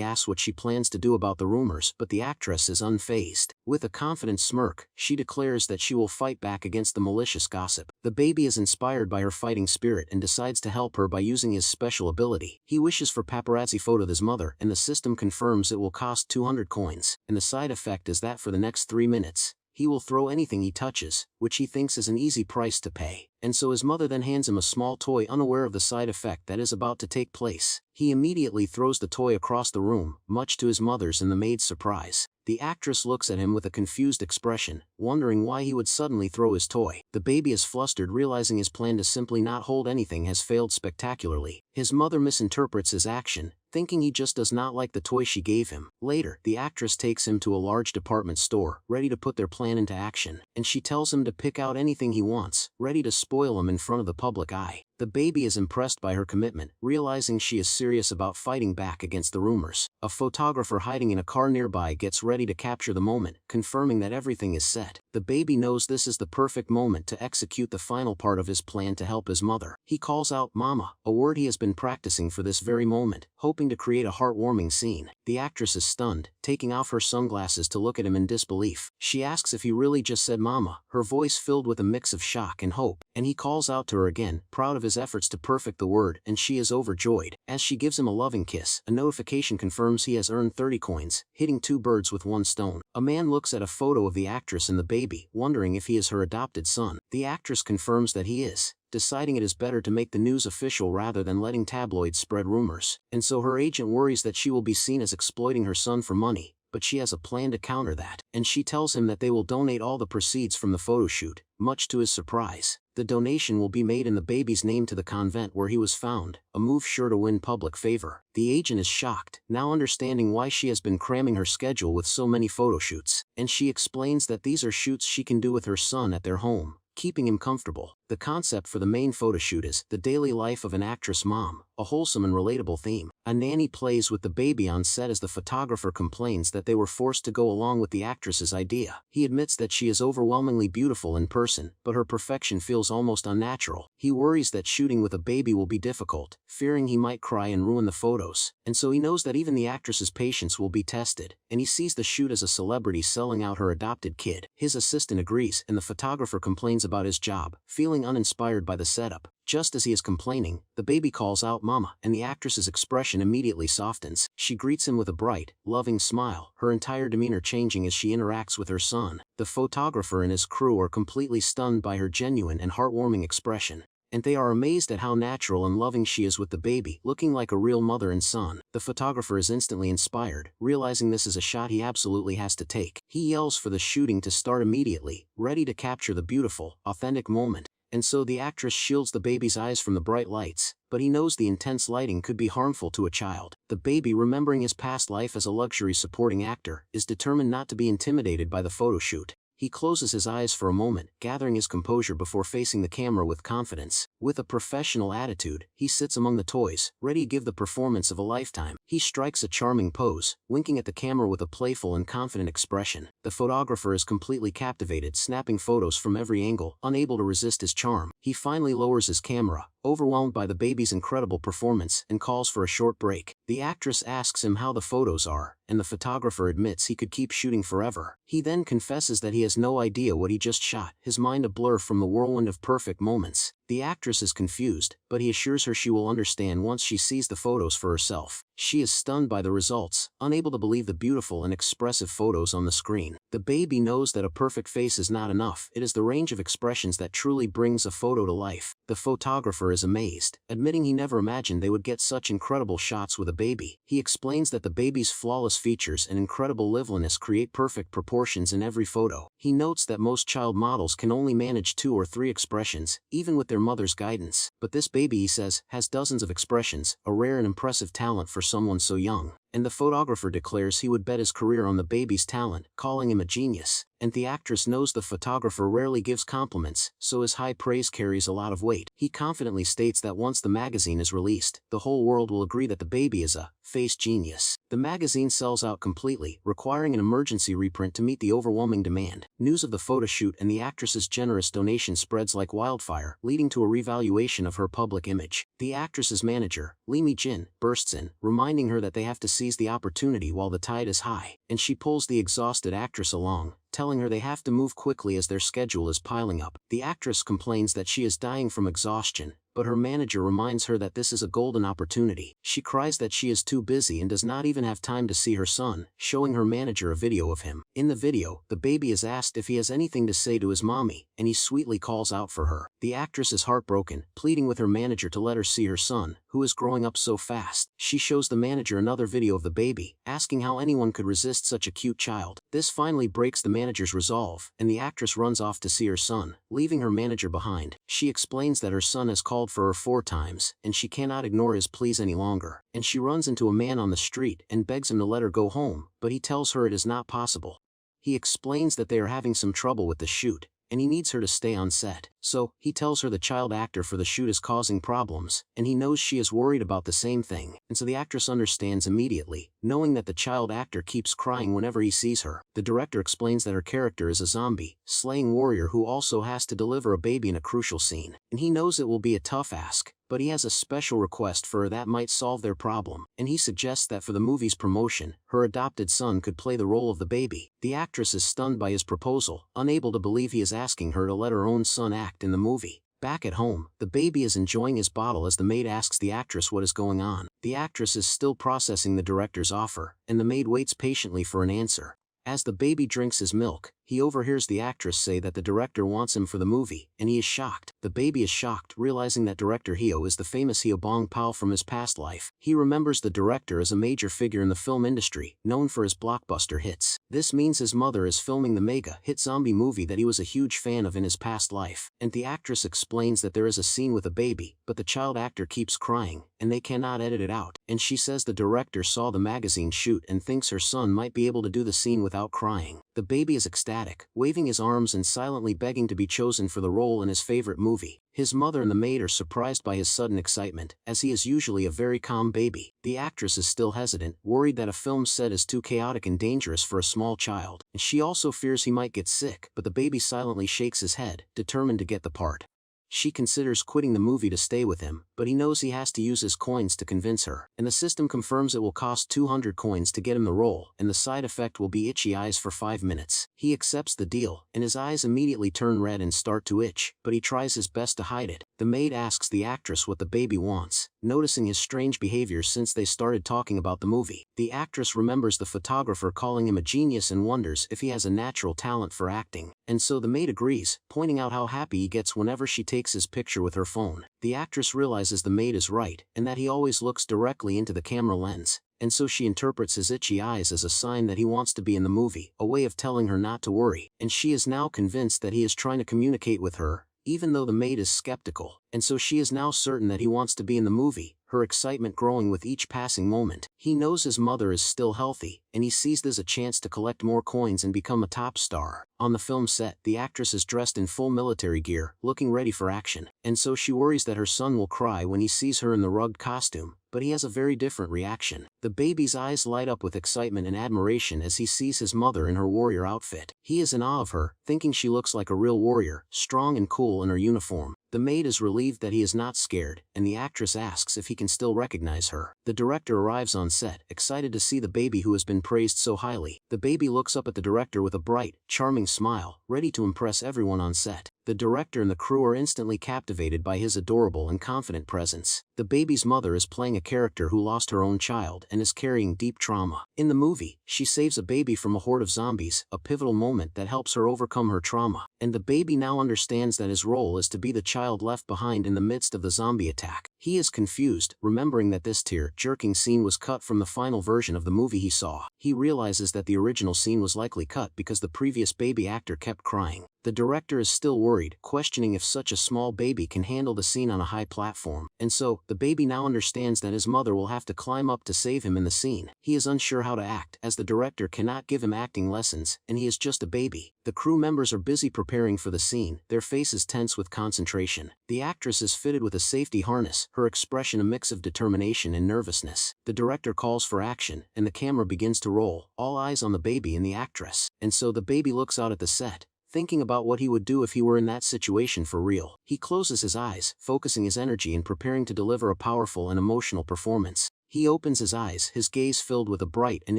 ass what she plans to do about the rumors, but the actress is unfazed. With a confident smirk, she declares that she will fight back against the malicious gossip. The baby is inspired by her fighting spirit and decides to help her by using his special ability. He wishes for paparazzi photo of his mother, and the system confirms it will cost 200 coins, and the side effect is that for the next 3 minutes, he will throw anything he touches, which he thinks is an easy price to pay. And so his mother then hands him a small toy, unaware of the side effect that is about to take place. He immediately throws the toy across the room, much to his mother's and the maid's surprise. The actress looks at him with a confused expression, wondering why he would suddenly throw his toy. The baby is flustered, realizing his plan to simply not hold anything has failed spectacularly. His mother misinterprets his action, thinking he just does not like the toy she gave him. Later, the actress takes him to a large department store, ready to put their plan into action, and she tells him to pick out anything he wants, ready to spoil him in front of the public eye. The baby is impressed by her commitment, realizing she is serious about fighting back against the rumors. A photographer hiding in a car nearby gets ready to capture the moment, confirming that everything is set. The baby knows this is the perfect moment to execute the final part of his plan to help his mother. He calls out "Mama," a word he has been practicing for this very moment, hoping to create a heartwarming scene. The actress is stunned, taking off her sunglasses to look at him in disbelief. She asks if he really just said "Mama," her voice filled with a mix of shock and hope, and he calls out to her again, proud of his efforts to perfect the word, and she is overjoyed. As she gives him a loving kiss, a notification confirms he has earned 30 coins, hitting 2 birds with 1 stone. A man looks at a photo of the actress and the baby, wondering if he is her adopted son. The actress confirms that he is, deciding it is better to make the news official rather than letting tabloids spread rumors. And so her agent worries that she will be seen as exploiting her son for money, but she has a plan to counter that, and she tells him that they will donate all the proceeds from the photo shoot. Much to his surprise, the donation will be made in the baby's name to the convent where he was found, a move sure to win public favor. The agent is shocked, now understanding why she has been cramming her schedule with so many photo shoots, and she explains that these are shoots she can do with her son at their home, keeping him comfortable. The concept for the main photoshoot is the daily life of an actress mom, a wholesome and relatable theme. A nanny plays with the baby on set as the photographer complains that they were forced to go along with the actress's idea. He admits that she is overwhelmingly beautiful in person, but her perfection feels almost unnatural. He worries that shooting with a baby will be difficult, fearing he might cry and ruin the photos, and so he knows that even the actress's patience will be tested, and he sees the shoot as a celebrity selling out her adopted kid. His assistant agrees, and the photographer complains about his job, feeling uninspired by the setup. Just as he is complaining, the baby calls out "Mama," and the actress's expression immediately softens. She greets him with a bright, loving smile, her entire demeanor changing as she interacts with her son. The photographer and his crew are completely stunned by her genuine and heartwarming expression, and they are amazed at how natural and loving she is with the baby, looking like a real mother and son. The photographer is instantly inspired, realizing this is a shot he absolutely has to take. He yells for the shooting to start immediately, ready to capture the beautiful, authentic moment. And so the actress shields the baby's eyes from the bright lights, but he knows the intense lighting could be harmful to a child. The baby, remembering his past life as a luxury supporting actor, is determined not to be intimidated by the photoshoot. He closes his eyes for a moment, gathering his composure before facing the camera with confidence. With a professional attitude, he sits among the toys, ready to give the performance of a lifetime. He strikes a charming pose, winking at the camera with a playful and confident expression. The photographer is completely captivated, snapping photos from every angle, unable to resist his charm. He finally lowers his camera, overwhelmed by the baby's incredible performance, and calls for a short break. The actress asks him how the photos are, and the photographer admits he could keep shooting forever. He then confesses that he has no idea what he just shot, his mind a blur from the whirlwind of perfect moments. The actress is confused, but he assures her she will understand once she sees the photos for herself. She is stunned by the results, unable to believe the beautiful and expressive photos on the screen. The baby knows that a perfect face is not enough, it is the range of expressions that truly brings a photo to life. The photographer is amazed, admitting he never imagined they would get such incredible shots with a baby. He explains that the baby's flawless features and incredible liveliness create perfect proportions in every photo. He notes that most child models can only manage 2 or 3 expressions, even with their mother's guidance. But this baby, he says, has dozens of expressions, a rare and impressive talent for someone so young. And the photographer declares he would bet his career on the baby's talent, calling him a genius. And the actress knows the photographer rarely gives compliments, so his high praise carries a lot of weight. He confidently states that once the magazine is released, the whole world will agree that the baby is a face genius. The magazine sells out completely, requiring an emergency reprint to meet the overwhelming demand. News of the photoshoot and the actress's generous donation spreads like wildfire, leading to a revaluation of her public image. The actress's manager, Lee Mi-jin, bursts in, reminding her that they have to seize the opportunity while the tide is high, and she pulls the exhausted actress along, telling her they have to move quickly as their schedule is piling up. The actress complains that she is dying from exhaustion, but her manager reminds her that this is a golden opportunity. She cries that she is too busy and does not even have time to see her son, showing her manager a video of him. In the video, the baby is asked if he has anything to say to his mommy, and he sweetly calls out for her. The actress is heartbroken, pleading with her manager to let her see her son, who is growing up so fast. She shows the manager another video of the baby, asking how anyone could resist such a cute child. This finally breaks the manager's resolve, and the actress runs off to see her son, leaving her manager behind. She explains that her son has called for her 4 times, and she cannot ignore his pleas any longer. And she runs into a man on the street and begs him to let her go home, but he tells her it is not possible. He explains that they are having some trouble with the shoot, and he needs her to stay on set. So, he tells her the child actor for the shoot is causing problems, and he knows she is worried about the same thing. And so the actress understands immediately, knowing that the child actor keeps crying whenever he sees her. The director explains that her character is a zombie, slaying warrior who also has to deliver a baby in a crucial scene. And he knows it will be a tough ask, but he has a special request for her that might solve their problem, and he suggests that for the movie's promotion, her adopted son could play the role of the baby. The actress is stunned by his proposal, unable to believe he is asking her to let her own son act in the movie. Back at home, the baby is enjoying his bottle as the maid asks the actress what is going on. The actress is still processing the director's offer, and the maid waits patiently for an answer. As the baby drinks his milk, he overhears the actress say that the director wants him for the movie, and he is shocked. The baby is shocked, realizing that director Hyo is the famous Hyo Bong-pal from his past life. He remembers the director as a major figure in the film industry, known for his blockbuster hits. This means his mother is filming the mega hit zombie movie that he was a huge fan of in his past life. And the actress explains that there is a scene with a baby, but the child actor keeps crying, and they cannot edit it out. And she says the director saw the magazine shoot and thinks her son might be able to do the scene without crying. The The baby is ecstatic, waving his arms and silently begging to be chosen for the role in his favorite movie. His mother and the maid are surprised by his sudden excitement, as he is usually a very calm baby. The actress is still hesitant, worried that a film set is too chaotic and dangerous for a small child, and she also fears he might get sick, but the baby silently shakes his head, determined to get the part. She considers quitting the movie to stay with him, but he knows he has to use his coins to convince her, and the system confirms it will cost 200 coins to get him the role, and the side effect will be itchy eyes for 5 minutes. He accepts the deal, and his eyes immediately turn red and start to itch, but he tries his best to hide it. The maid asks the actress what the baby wants, noticing his strange behavior since they started talking about the movie. The actress remembers the photographer calling him a genius and wonders if he has a natural talent for acting, and so the maid agrees, pointing out how happy he gets whenever she takes his picture with her phone. The actress realizes the maid is right, and that he always looks directly into the camera lens, and so she interprets his itchy eyes as a sign that he wants to be in the movie, a way of telling her not to worry, and she is now convinced that he is trying to communicate with her, even though the maid is skeptical, and so she is now certain that he wants to be in the movie, her excitement growing with each passing moment. He knows his mother is still healthy, and he sees this as a chance to collect more coins and become a top star. On the film set, the actress is dressed in full military gear, looking ready for action, and so she worries that her son will cry when he sees her in the rugged costume, but he has a very different reaction. The baby's eyes light up with excitement and admiration as he sees his mother in her warrior outfit. He is in awe of her, thinking she looks like a real warrior, strong and cool in her uniform. The maid is relieved that he is not scared, and the actress asks if he can still recognize her. The director arrives on set, excited to see the baby who has been praised so highly. The baby looks up at the director with a bright, charming smile, ready to impress everyone on set. The director and the crew are instantly captivated by his adorable and confident presence. The baby's mother is playing a character who lost her own child and is carrying deep trauma. In the movie, she saves a baby from a horde of zombies, a pivotal moment that helps her overcome her trauma, and the baby now understands that his role is to be the child left behind in the midst of the zombie attack. He is confused, remembering that this tear-jerking scene was cut from the final version of the movie he saw. He realizes that the original scene was likely cut because the previous baby actor kept crying. The director is still worried, questioning if such a small baby can handle the scene on a high platform, and so, the baby now understands that his mother will have to climb up to save him in the scene. He is unsure how to act, as the director cannot give him acting lessons, and he is just a baby. The crew members are busy preparing for the scene, their faces tense with concentration. The actress is fitted with a safety harness, her expression a mix of determination and nervousness. The director calls for action, and the camera begins to roll, all eyes on the baby and the actress, and so the baby looks out at the set, thinking about what he would do if he were in that situation for real. He closes his eyes, focusing his energy and preparing to deliver a powerful and emotional performance. He opens his eyes, his gaze filled with a bright and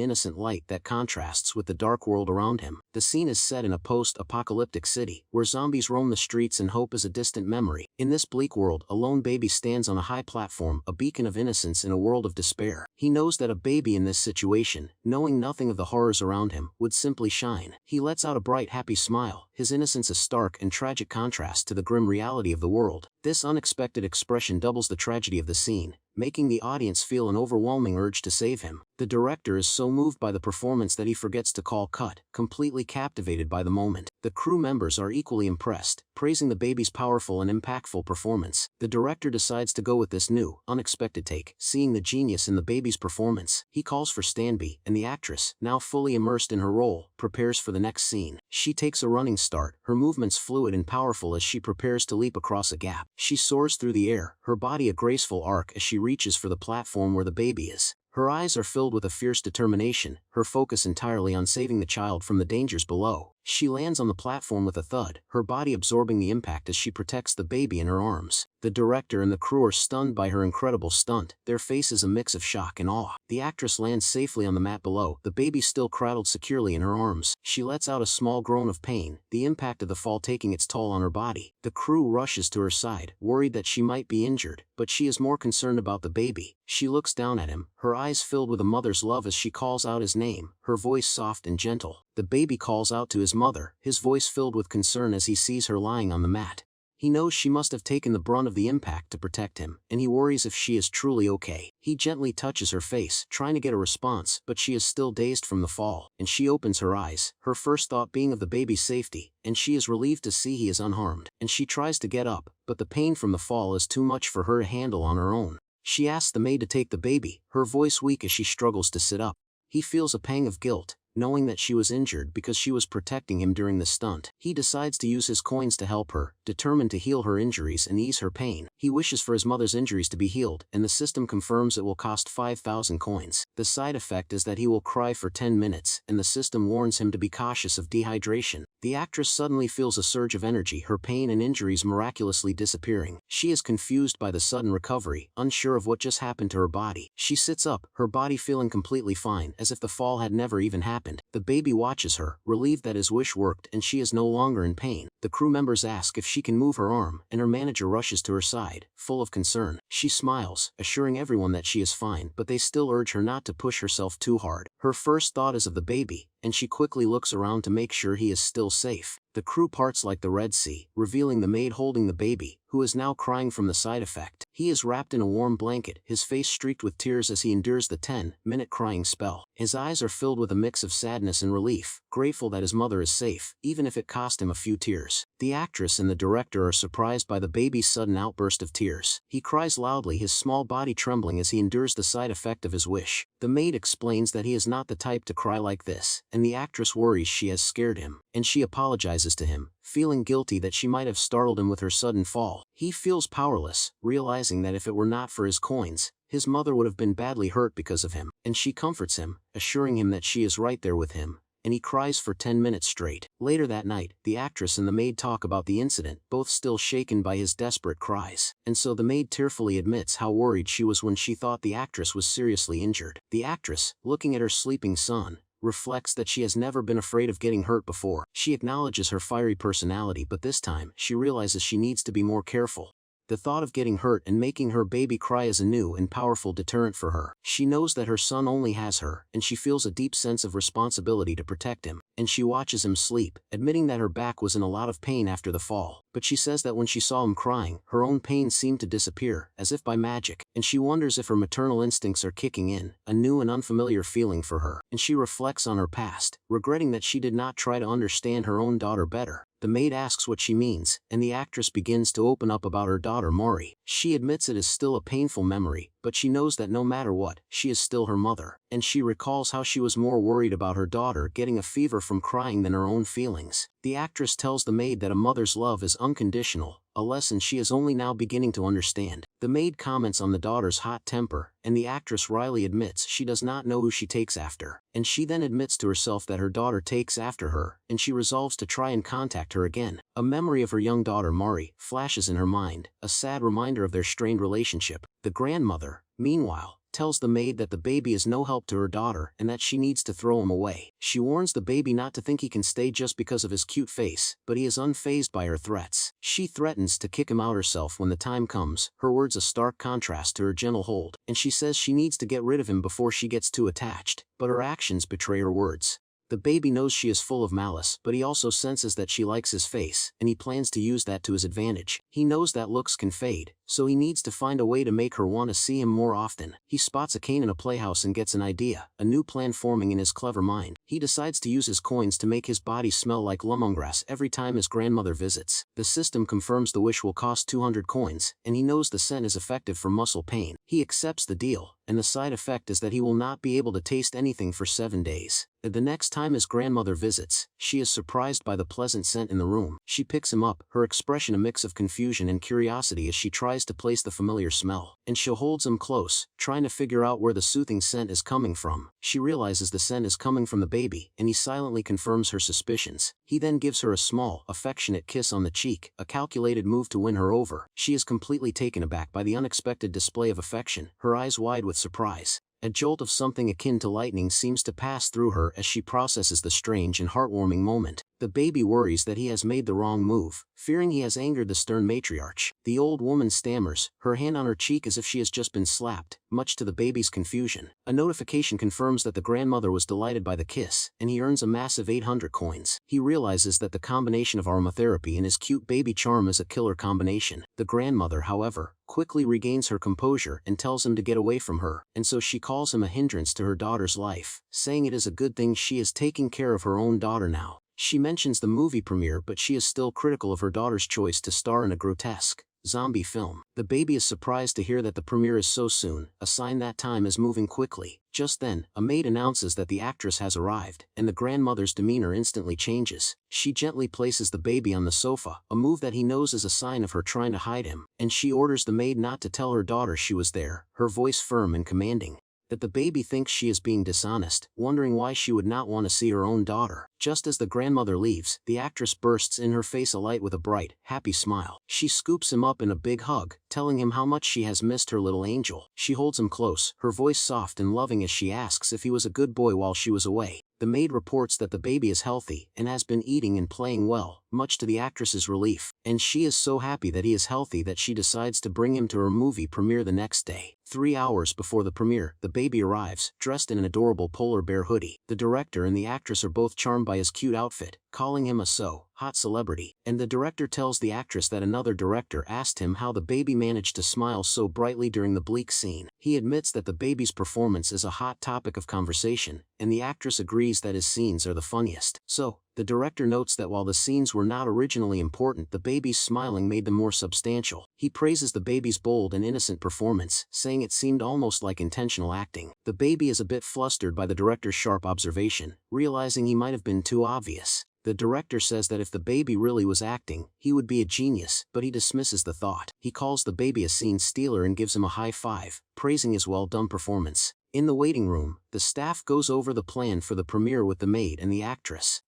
innocent light that contrasts with the dark world around him. The scene is set in a post-apocalyptic city, where zombies roam the streets and hope is a distant memory. In this bleak world, a lone baby stands on a high platform, a beacon of innocence in a world of despair. He knows that a baby in this situation, knowing nothing of the horrors around him, would simply shine. He lets out a bright, happy smile, his innocence a stark and tragic contrast to the grim reality of the world. This unexpected expression doubles the tragedy of the scene, making the audience feel an overwhelming urge to save him. The director is so moved by the performance that he forgets to call cut, completely captivated by the moment. The crew members are equally impressed, praising the baby's powerful and impactful performance. The director decides to go with this new, unexpected take, seeing the genius in the baby's performance. He calls for Stanby, and the actress, now fully immersed in her role, prepares for the next scene. She takes a running start, her movements fluid and powerful as she prepares to leap across a gap. She soars through the air, her body a graceful arc as she reaches for the platform where the baby is. Her eyes are filled with a fierce determination, her focus entirely on saving the child from the dangers below. She lands on the platform with a thud, her body absorbing the impact as she protects the baby in her arms. The director and the crew are stunned by her incredible stunt, their faces a mix of shock and awe. The actress lands safely on the mat below, the baby still cradled securely in her arms. She lets out a small groan of pain, the impact of the fall taking its toll on her body. The crew rushes to her side, worried that she might be injured, but she is more concerned about the baby. She looks down at him, her eyes filled with a mother's love as she calls out his name, her voice soft and gentle. The baby calls out to his mother, his voice filled with concern as he sees her lying on the mat. He knows she must have taken the brunt of the impact to protect him, and he worries if she is truly okay. He gently touches her face, trying to get a response, but she is still dazed from the fall, and she opens her eyes, her first thought being of the baby's safety, and she is relieved to see he is unharmed. And she tries to get up, but the pain from the fall is too much for her to handle on her own. She asks the maid to take the baby, her voice weak as she struggles to sit up. He feels a pang of guilt, knowing that she was injured because she was protecting him during the stunt. He decides to use his coins to help her, determined to heal her injuries and ease her pain. He wishes for his mother's injuries to be healed, and the system confirms it will cost 5,000 coins. The side effect is that he will cry for 10 minutes, and the system warns him to be cautious of dehydration. The actress suddenly feels a surge of energy, her pain and injuries miraculously disappearing. She is confused by the sudden recovery, unsure of what just happened to her body. She sits up, her body feeling completely fine, as if the fall had never even happened. The baby watches her, relieved that his wish worked and she is no longer in pain. The crew members ask if she can move her arm, and her manager rushes to her side, full of concern. She smiles, assuring everyone that she is fine, but they still urge her not to push herself too hard. Her first thought is of the baby, and she quickly looks around to make sure he is still safe. The crew parts like the Red Sea, revealing the maid holding the baby, who is now crying from the side effect. He is wrapped in a warm blanket, his face streaked with tears as he endures the 10-minute crying spell. His eyes are filled with a mix of sadness and relief, grateful that his mother is safe, even if it cost him a few tears. The actress and the director are surprised by the baby's sudden outburst of tears. He cries loudly, his small body trembling as he endures the side effect of his wish. The maid explains that he is not the type to cry like this, and the actress worries she has scared him, and she apologizes to him, feeling guilty that she might have startled him with her sudden fall. He feels powerless, realizing that if it were not for his coins, his mother would have been badly hurt because of him, and she comforts him, assuring him that she is right there with him, and he cries for 10 minutes straight. Later that night, the actress and the maid talk about the incident, both still shaken by his desperate cries, and so the maid tearfully admits how worried she was when she thought the actress was seriously injured. The actress, looking at her sleeping son, reflects that she has never been afraid of getting hurt before. She acknowledges her fiery personality, but this time, she realizes she needs to be more careful. The thought of getting hurt and making her baby cry is a new and powerful deterrent for her. She knows that her son only has her, and she feels a deep sense of responsibility to protect him, and she watches him sleep, admitting that her back was in a lot of pain after the fall. But she says that when she saw him crying, her own pain seemed to disappear, as if by magic, and she wonders if her maternal instincts are kicking in, a new and unfamiliar feeling for her, and she reflects on her past, regretting that she did not try to understand her own daughter better. The maid asks what she means, and the actress begins to open up about her daughter Mori. She admits it is still a painful memory, but she knows that no matter what, she is still her mother, and she recalls how she was more worried about her daughter getting a fever from crying than her own feelings. The actress tells the maid that a mother's love is unconditional, a lesson she is only now beginning to understand. The maid comments on the daughter's hot temper, and the actress wryly admits she does not know who she takes after, and she then admits to herself that her daughter takes after her, and she resolves to try and contact her again. A memory of her young daughter Mari flashes in her mind, a sad reminder of their strained relationship. The grandmother, meanwhile, tells the maid that the baby is no help to her daughter and that she needs to throw him away. She warns the baby not to think he can stay just because of his cute face, but he is unfazed by her threats. She threatens to kick him out herself when the time comes, her words a stark contrast to her gentle hold, and she says she needs to get rid of him before she gets too attached, but her actions betray her words. The baby knows she is full of malice, but he also senses that she likes his face, and he plans to use that to his advantage. He knows that looks can fade, so he needs to find a way to make her want to see him more often. He spots a cane in a playhouse and gets an idea, a new plan forming in his clever mind. He decides to use his coins to make his body smell like lemongrass every time his grandmother visits. The system confirms the wish will cost 200 coins, and he knows the scent is effective for muscle pain. He accepts the deal, and the side effect is that he will not be able to taste anything for 7 days. The next time his grandmother visits, she is surprised by the pleasant scent in the room. She picks him up, her expression a mix of confusion and curiosity as she tries to place the familiar smell, and she holds him close, trying to figure out where the soothing scent is coming from. She realizes the scent is coming from the baby, and he silently confirms her suspicions. He then gives her a small, affectionate kiss on the cheek, a calculated move to win her over. She is completely taken aback by the unexpected display of affection, her eyes wide with surprise. A jolt of something akin to lightning seems to pass through her as she processes the strange and heartwarming moment. The baby worries that he has made the wrong move, fearing he has angered the stern matriarch. The old woman stammers, her hand on her cheek as if she has just been slapped, much to the baby's confusion. A notification confirms that the grandmother was delighted by the kiss, and he earns a massive 800 coins. He realizes that the combination of aromatherapy and his cute baby charm is a killer combination. The grandmother, however, quickly regains her composure and tells him to get away from her, and so she calls him a hindrance to her daughter's life, saying it is a good thing she is taking care of her own daughter now. She mentions the movie premiere, but she is still critical of her daughter's choice to star in a grotesque, zombie film. The baby is surprised to hear that the premiere is so soon, a sign that time is moving quickly. Just then, a maid announces that the actress has arrived, and the grandmother's demeanor instantly changes. She gently places the baby on the sofa, a move that he knows is a sign of her trying to hide him, and she orders the maid not to tell her daughter she was there, her voice firm and commanding. That the baby thinks she is being dishonest, wondering why she would not want to see her own daughter. Just as the grandmother leaves, the actress bursts in her face alight with a bright, happy smile. She scoops him up in a big hug, telling him how much she has missed her little angel. She holds him close, her voice soft and loving as she asks if he was a good boy while she was away. The maid reports that the baby is healthy and has been eating and playing well, much to the actress's relief, and she is so happy that he is healthy that she decides to bring him to her movie premiere the next day. 3 hours before the premiere, the baby arrives, dressed in an adorable polar bear hoodie. The director and the actress are both charmed by his cute outfit, calling him a hot celebrity, and the director tells the actress that another director asked him how the baby managed to smile so brightly during the bleak scene. He admits that the baby's performance is a hot topic of conversation, and the actress agrees that his scenes are the funniest. So, the director notes that while the scenes were not originally important, the baby's smiling made them more substantial. He praises the baby's bold and innocent performance, saying it seemed almost like intentional acting. The baby is a bit flustered by the director's sharp observation, realizing he might have been too obvious. The director says that if the baby really was acting, he would be a genius, but he dismisses the thought. He calls the baby a scene stealer and gives him a high five, praising his well-done performance. In the waiting room, the staff goes over the plan for the premiere with the maid and the actress.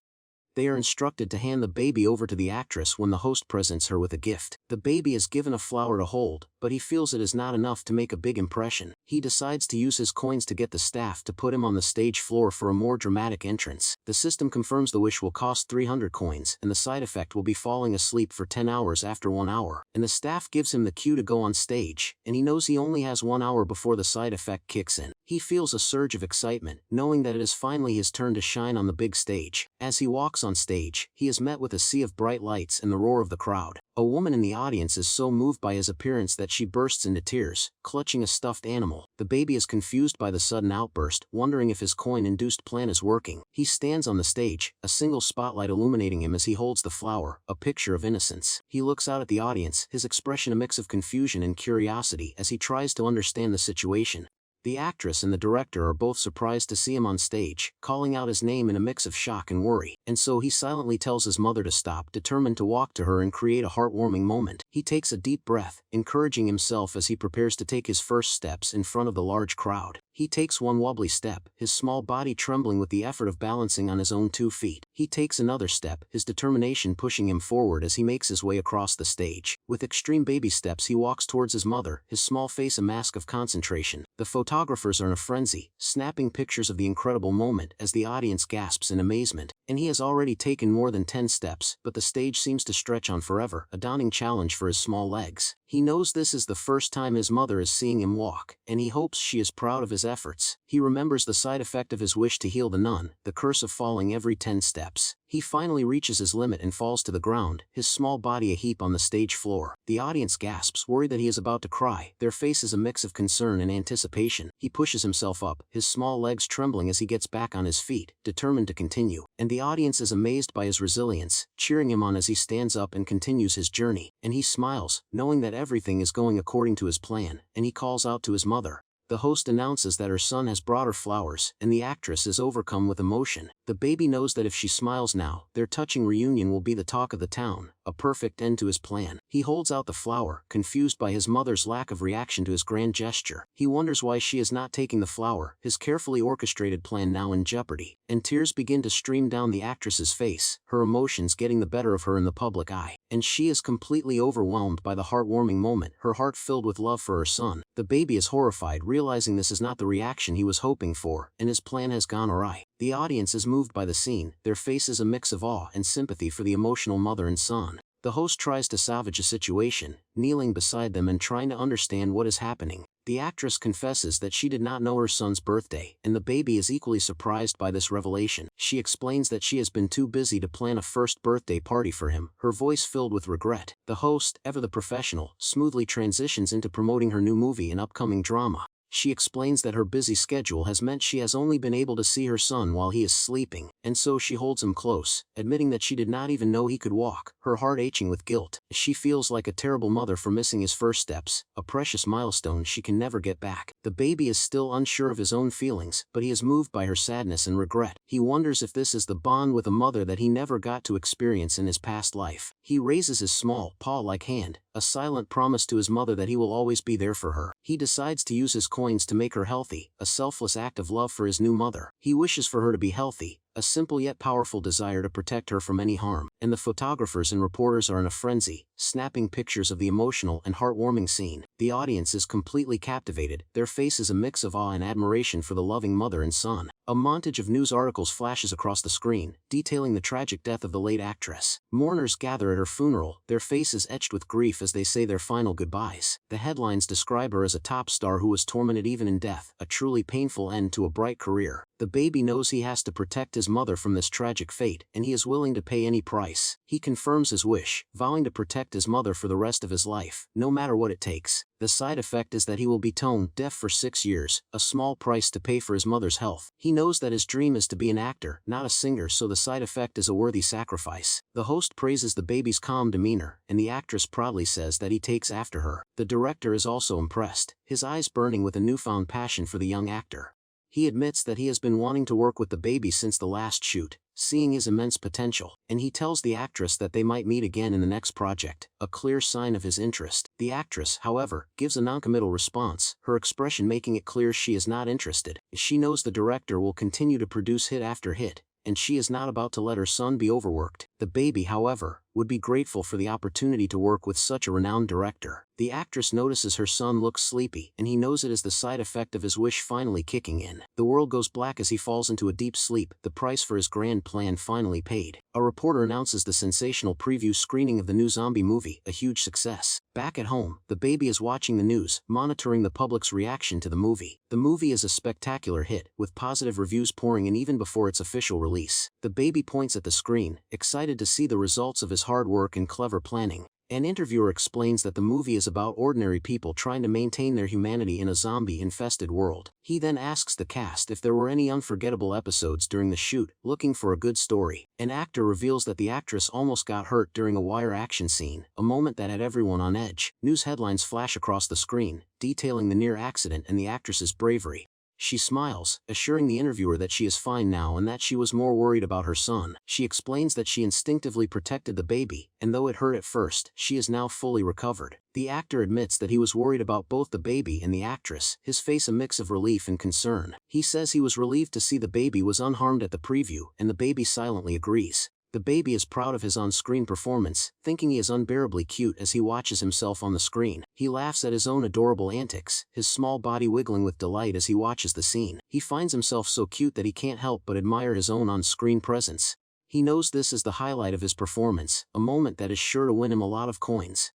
They are instructed to hand the baby over to the actress when the host presents her with a gift. The baby is given a flower to hold, but he feels it is not enough to make a big impression. He decides to use his coins to get the staff to put him on the stage floor for a more dramatic entrance. The system confirms the wish will cost 300 coins, and the side effect will be falling asleep for 10 hours after 1 hour. And the staff gives him the cue to go on stage, and he knows he only has 1 hour before the side effect kicks in. He feels a surge of excitement, knowing that it is finally his turn to shine on the big stage. As he walks on stage, he is met with a sea of bright lights and the roar of the crowd. A woman in the audience is so moved by his appearance that she bursts into tears, clutching a stuffed animal. The baby is confused by the sudden outburst, wondering if his coin-induced plan is working. He stands on the stage, a single spotlight illuminating him as he holds the flower, a picture of innocence. He looks out at the audience, his expression a mix of confusion and curiosity as he tries to understand the situation. The actress and the director are both surprised to see him on stage, calling out his name in a mix of shock and worry, and so he silently tells his mother to stop, determined to walk to her and create a heartwarming moment. He takes a deep breath, encouraging himself as he prepares to take his first steps in front of the large crowd. He takes one wobbly step, his small body trembling with the effort of balancing on his own 2 feet. He takes another step, his determination pushing him forward as he makes his way across the stage. With extreme baby steps he walks towards his mother, his small face a mask of concentration. The photographers are in a frenzy, snapping pictures of the incredible moment as the audience gasps in amazement. And he has already taken more than 10 steps, but the stage seems to stretch on forever, a daunting challenge for his small legs. He knows this is the first time his mother is seeing him walk, and he hopes she is proud of his efforts. He remembers the side effect of his wish to heal the nun, the curse of falling every 10 steps. He finally reaches his limit and falls to the ground, his small body a heap on the stage floor. The audience gasps, worried that he is about to cry, their faces a mix of concern and anticipation. He pushes himself up, his small legs trembling as he gets back on his feet, determined to continue. And the audience is amazed by his resilience, cheering him on as he stands up and continues his journey. And he smiles, knowing that everything is going according to his plan, and he calls out to his mother. The host announces that her son has brought her flowers, and the actress is overcome with emotion. The baby knows that if she smiles now, their touching reunion will be the talk of the town, a perfect end to his plan. He holds out the flower, confused by his mother's lack of reaction to his grand gesture. He wonders why she is not taking the flower, his carefully orchestrated plan now in jeopardy. And tears begin to stream down the actress's face, her emotions getting the better of her in the public eye. And she is completely overwhelmed by the heartwarming moment, her heart filled with love for her son. The baby is horrified, realizing this is not the reaction he was hoping for, and his plan has gone awry. The audience is moved by the scene, their faces a mix of awe and sympathy for the emotional mother and son. The host tries to salvage a situation, kneeling beside them and trying to understand what is happening. The actress confesses that she did not know her son's birthday, and the baby is equally surprised by this revelation. She explains that she has been too busy to plan a first birthday party for him, her voice filled with regret. The host, ever the professional, smoothly transitions into promoting her new movie and upcoming drama. She explains that her busy schedule has meant she has only been able to see her son while he is sleeping, and so she holds him close, admitting that she did not even know he could walk, her heart aching with guilt. She feels like a terrible mother for missing his first steps, a precious milestone she can never get back. The baby is still unsure of his own feelings, but he is moved by her sadness and regret. He wonders if this is the bond with a mother that he never got to experience in his past life. He raises his small, paw-like hand, a silent promise to his mother that he will always be there for her. He decides to use his coins to make her healthy, a selfless act of love for his new mother. He wishes for her to be healthy, a simple yet powerful desire to protect her from any harm. And the photographers and reporters are in a frenzy, snapping pictures of the emotional and heartwarming scene. The audience is completely captivated, their faces a mix of awe and admiration for the loving mother and son. A montage of news articles flashes across the screen, detailing the tragic death of the late actress. Mourners gather at her funeral, their faces etched with grief as they say their final goodbyes. The headlines describe her as a top star who was tormented even in death, a truly painful end to a bright career. The baby knows he has to protect his mother from this tragic fate, and he is willing to pay any price. He confirms his wish, vowing to protect his mother for the rest of his life, no matter what it takes. The side effect is that he will be tone deaf for 6 years, a small price to pay for his mother's health. He knows that his dream is to be an actor, not a singer, so the side effect is a worthy sacrifice. The host praises the baby's calm demeanor, and the actress proudly says that he takes after her. The director is also impressed, his eyes burning with a newfound passion for the young actor. He admits that he has been wanting to work with the baby since the last shoot, seeing his immense potential, and he tells the actress that they might meet again in the next project, a clear sign of his interest. The actress, however, gives a noncommittal response, her expression making it clear she is not interested. She knows the director will continue to produce hit after hit, and she is not about to let her son be overworked. The baby, however, would be grateful for the opportunity to work with such a renowned director. The actress notices her son looks sleepy, and he knows it is the side effect of his wish finally kicking in. The world goes black as he falls into a deep sleep, the price for his grand plan finally paid. A reporter announces the sensational preview screening of the new zombie movie, a huge success. Back at home, the baby is watching the news, monitoring the public's reaction to the movie. The movie is a spectacular hit, with positive reviews pouring in even before its official release. The baby points at the screen, excited to see the results of his hard work and clever planning. An interviewer explains that the movie is about ordinary people trying to maintain their humanity in a zombie-infested world. He then asks the cast if there were any unforgettable episodes during the shoot, looking for a good story. An actor reveals that the actress almost got hurt during a wire action scene, a moment that had everyone on edge. News headlines flash across the screen, detailing the near accident and the actress's bravery. She smiles, assuring the interviewer that she is fine now and that she was more worried about her son. She explains that she instinctively protected the baby, and though it hurt at first, she is now fully recovered. The actor admits that he was worried about both the baby and the actress, his face a mix of relief and concern. He says he was relieved to see the baby was unharmed at the preview, and the baby silently agrees. The baby is proud of his on-screen performance, thinking he is unbearably cute as he watches himself on the screen. He laughs at his own adorable antics, his small body wiggling with delight as he watches the scene. He finds himself so cute that he can't help but admire his own on-screen presence. He knows this is the highlight of his performance, a moment that is sure to win him a lot of coins.